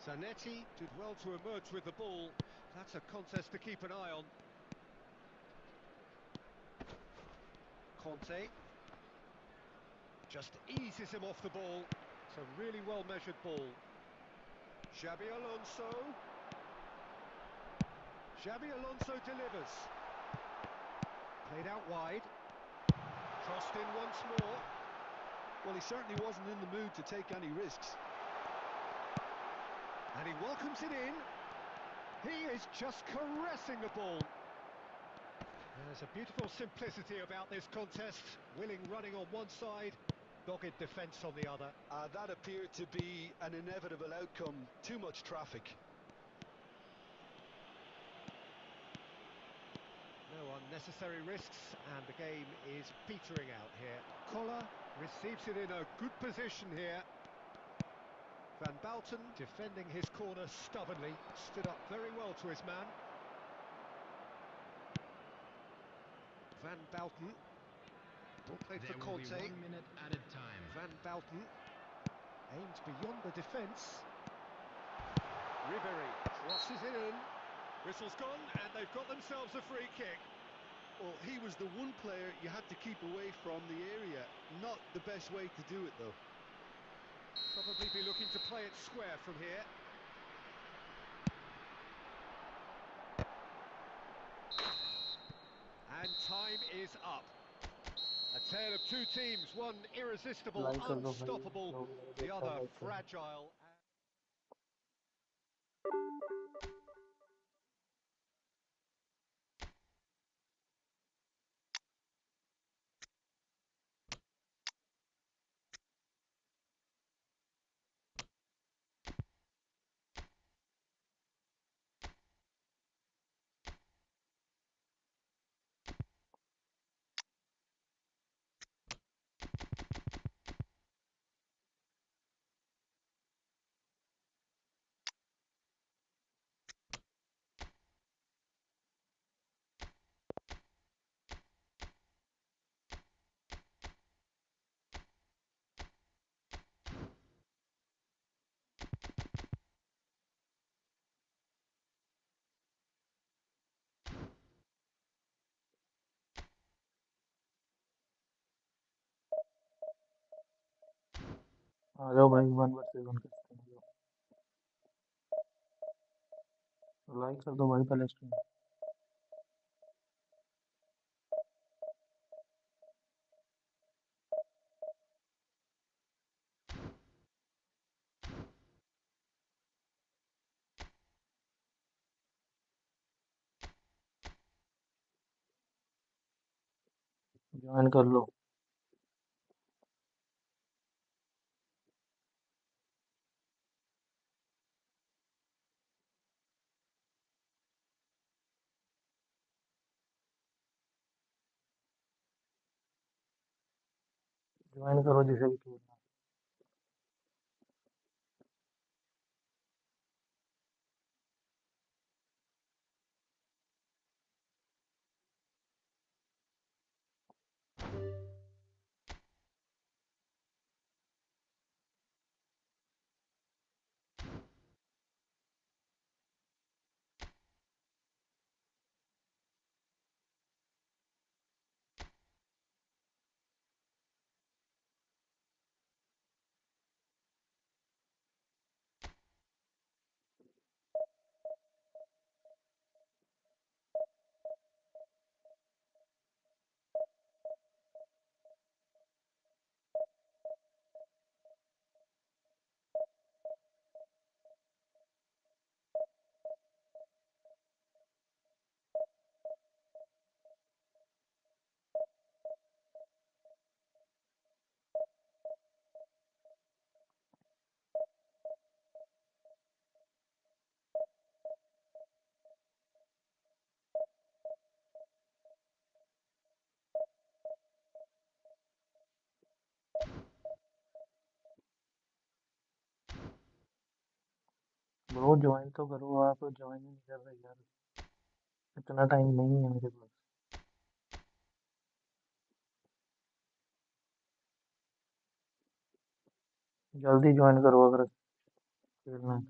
Zanetti did well to emerge with the ball. That's a contest to keep an eye on. Conte just eases him off the ball. It's a really well-measured ball. Xabi Alonso. Xabi Alonso delivers. Played out wide. Crossed in once more. Well, he certainly wasn't in the mood to take any risks. And he welcomes it in. He is just caressing the ball. There's a beautiful simplicity about this contest. Willing running on one side, dogged defence on the other. That appeared to be an inevitable outcome. Too much traffic. No unnecessary risks, and the game is petering out here. Koller receives it in a good position here. Van Bouten defending his corner stubbornly, stood up very well to his man. Van Bouten, ball played for Conte. There will be 1 minute added time. Van Bouten aimed beyond the defence. Ribéry crosses it in. Whistle's gone, and they've got themselves a free kick. Well, he was the one player you had to keep away from the area. Not the best way to do it, though. Probably be looking to play it square from here. And time is up. A tale of two teams, one irresistible, like कर दो भाई unstoppable, जो भी नहीं the देखता other like कर दो fragile. आ जाओ भाई 1 वर्सेस 1 करते हैं लाइक कर दो भाई पहले स्ट्रीम ज्वाइन कर लो। ज्वाइन करो जिसे भी खेलना। ब्रो ज्वाइन तो करो, आप ज्वाइन ही नहीं कर रहे यार। इतना टाइम नहीं है मेरे पास। जल्दी ज्वाइन करो अगर खेलना है।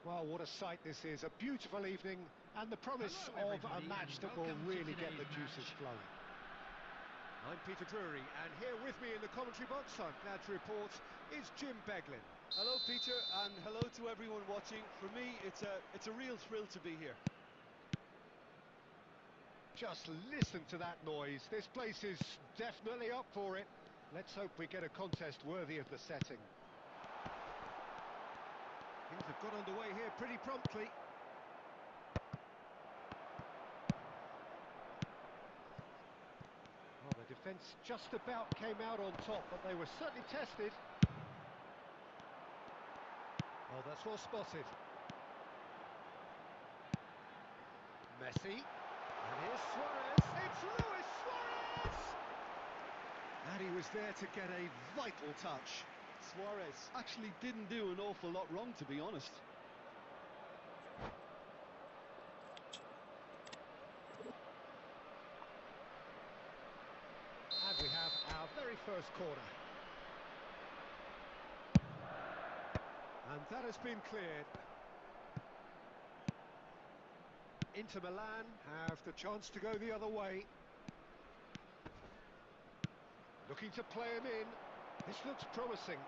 Well, what a sight this is. A beautiful evening and the promise Hello, of a everybody, match and that will welcome to really get the today's juices match. flowing. I'm Peter Drury, and here with me in the commentary box, I'm glad to report, is Jim Beglin. Hello, Peter, and hello to everyone watching. For me, it's a real thrill to be here. Just listen to that noise. This place is definitely up for it. Let's hope we get a contest worthy of the setting. Things have got underway here pretty promptly. Well, the defence just about came out on top, but they were certainly tested. Oh, that's well spotted. Messi. And here's Suarez. It's Luis Suarez! And he was there to get a vital touch. Suarez actually didn't do an awful lot wrong, to be honest. And we have our very first corner. And that has been cleared. Inter Milan have the chance to go the other way. Looking to play him in. This looks promising.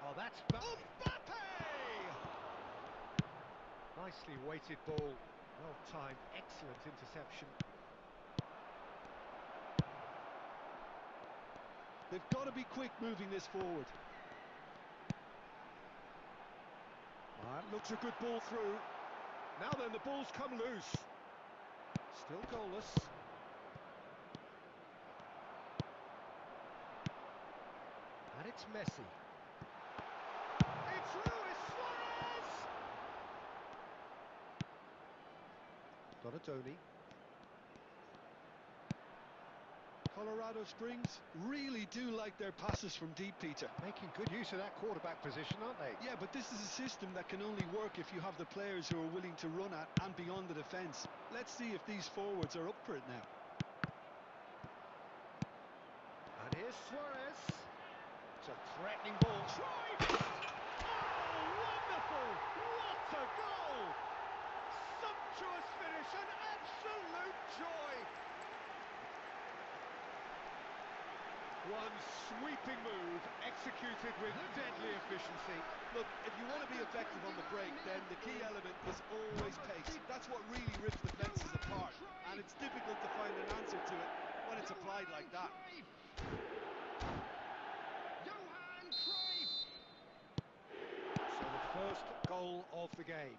Oh, that's Mbappe! nicely weighted ball. Well timed, excellent interception. They've got to be quick moving this forward. That looks a good ball through. Now then, the ball's come loose. Still goalless. And it's Messi. It's Luis Suarez! Donadoni. Colorado Springs really do like their passes from deep, Peter. Making good use of that quarterback position, aren't they? Yeah, but this is a system that can only work if you have the players who are willing to run at and beyond the defence. Let's see if these forwards are up for it now. And here's Suarez. It's a threatening ball. Tried! Oh, wonderful! What a goal! Sumptuous finish, an absolute joy! One sweeping move, executed with deadly efficiency. Look, if you want to be effective on the break, then the key element is always pace. That's what really rips defences apart, and it's difficult to find an answer to it when it's applied like that. So the first goal of the game.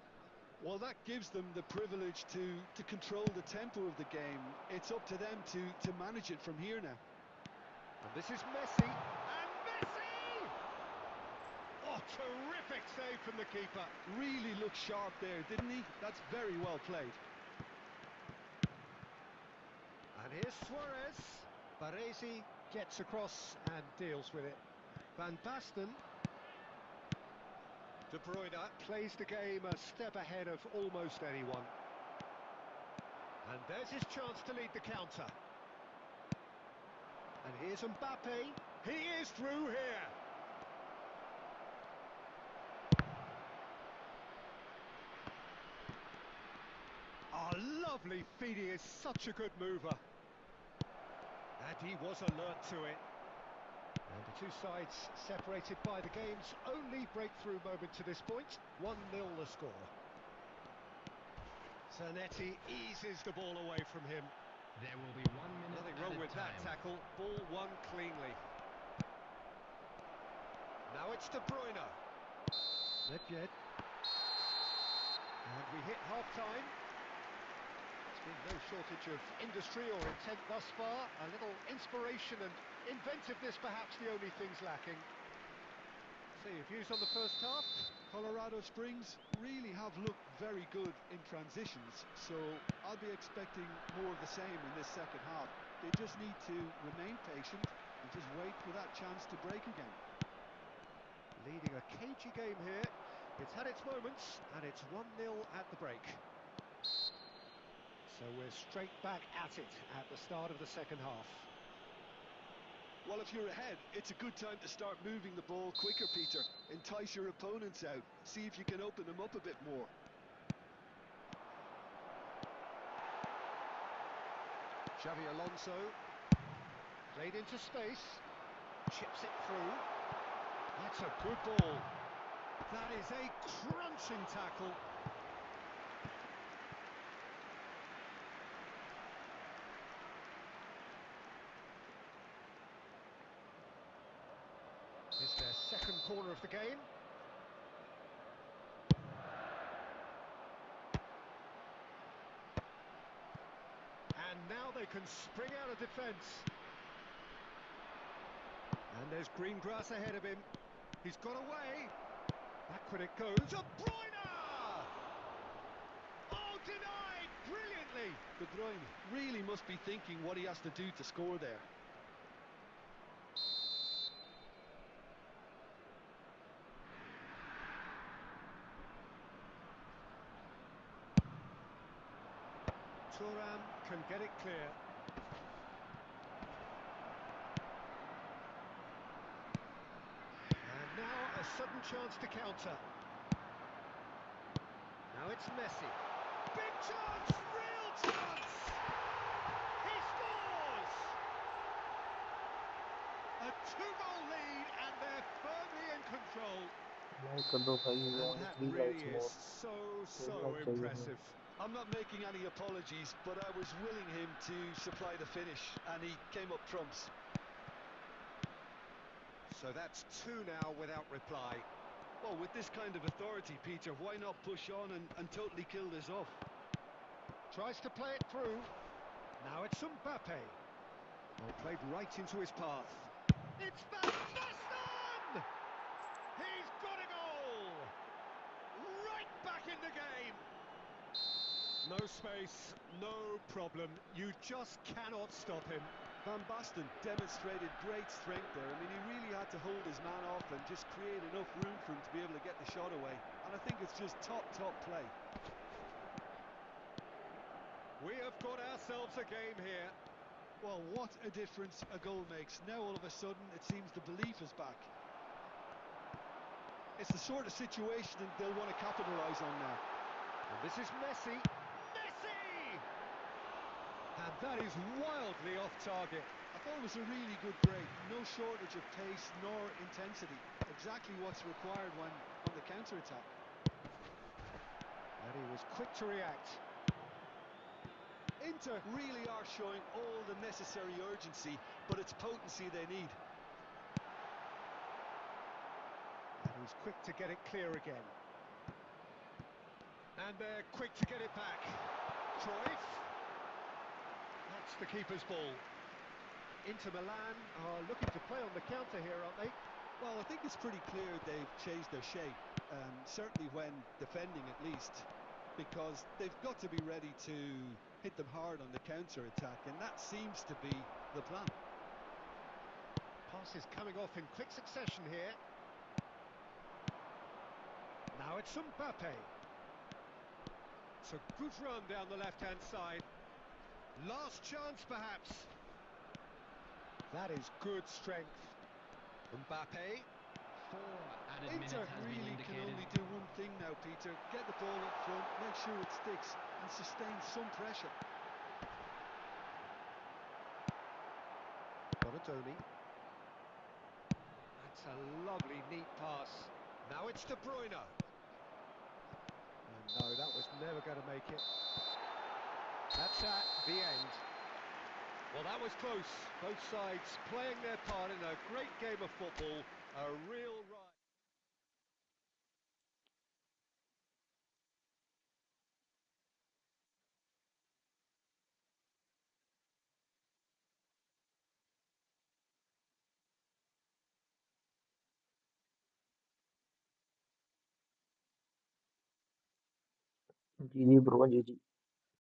Well, that gives them the privilege to control the tempo of the game. It's up to them to manage it from here now. And this is Messi. And Messi! Oh, terrific save from the keeper. Really looked sharp there, didn't he? That's very well played. And here's Suarez. Baresi gets across and deals with it. Van Basten. De Bruyne plays the game a step ahead of almost anyone. And there's his chance to lead the counter. And here's Mbappe. He is through here. Oh, lovely feed. He is such a good mover. And he was alert to it. And the two sides separated by the game's only breakthrough moment to this point. 1-0 the score. Zanetti eases the ball away from him. There will be 1 minute. Nothing wrong with that tackle. Ball won cleanly. Now it's De Bruyne. Nedved. And we hit half-time. There's been no shortage of industry or intent thus far. A little inspiration and inventiveness, perhaps the only things lacking. So your views on the first half? Colorado Springs really have looked very good in transitions, so I'll be expecting more of the same in this second half. They just need to remain patient and just wait for that chance to break again. Leading a cagey game here. It's had its moments, and it's 1-0 at the break. So we're straight back at it at the start of the second half. Well, if you're ahead, it's a good time to start moving the ball quicker, Peter. Entice your opponents out. See if you can open them up a bit more. Xavi Alonso. Played into space. Chips it through. That's a good ball. That is a crunching tackle. It's their second corner of the game. And now they can spring out of defence. And there's green grass ahead of him. He's got away. Back when it goes. De Bruyne! Oh, denied brilliantly. De Bruyne really must be thinking what he has to do to score there. Thuram can get it clear. And now a sudden chance to counter. Now it's Messi. Big chance! Real chance! He scores! A two-goal lead, and they're firmly in control. Like कर दो भाई, we And only that 3 really likes is more. so, 4 so like चाहिए हमें. impressive. I'm not making any apologies, but I was willing him to supply the finish, and he came up trumps. So that's two now without reply. Well, with this kind of authority, Peter, why not push on and totally kill this off? Tries to play it through. Now it's Mbappe. Well, played right into his path. It's Van Basten! He's got a goal! Right back in the game! No space, no problem. You just cannot stop him. Van Basten demonstrated great strength there. I mean, he really had to hold his man off and just create enough room for him to be able to get the shot away. And I think it's just top play. We have got ourselves a game here. Well, what a difference a goal makes. Now all of a sudden it seems the belief is back. It's the sort of situation they'll want to capitalise on now. And this is Messi. Messi! And that is wildly off target. I thought it was a really good break. No shortage of pace nor intensity. Exactly what's required when on the counter-attack. And he was quick to react. Inter really are showing all the necessary urgency, but it's potency they need. And he's quick to get it clear again. And they're quick to get it back. Cruyff. That's the keeper's ball. Inter Milan are looking to play on the counter here, aren't they? Well, I think it's pretty clear they've changed their shape, certainly when defending at least, because they've got to be ready to hit them hard on the counter-attack, and that seems to be the plan. Passes coming off in quick succession here. Now it's Mbappe. It's a good run down the left-hand side. Last chance, perhaps. That is good strength. Mbappe. 4 added minutes Inter has been really can indicated. only do one thing now, Peter. Get the ball up front, make sure it sticks, and sustain some pressure. Bonatoni. That's a lovely, neat pass. Now it's De Bruyne. And no, that was never going to make it. That's at the end. Well, that was close. Both sides playing their part in a great game of football. A real ride. जी जी bro, जी जी.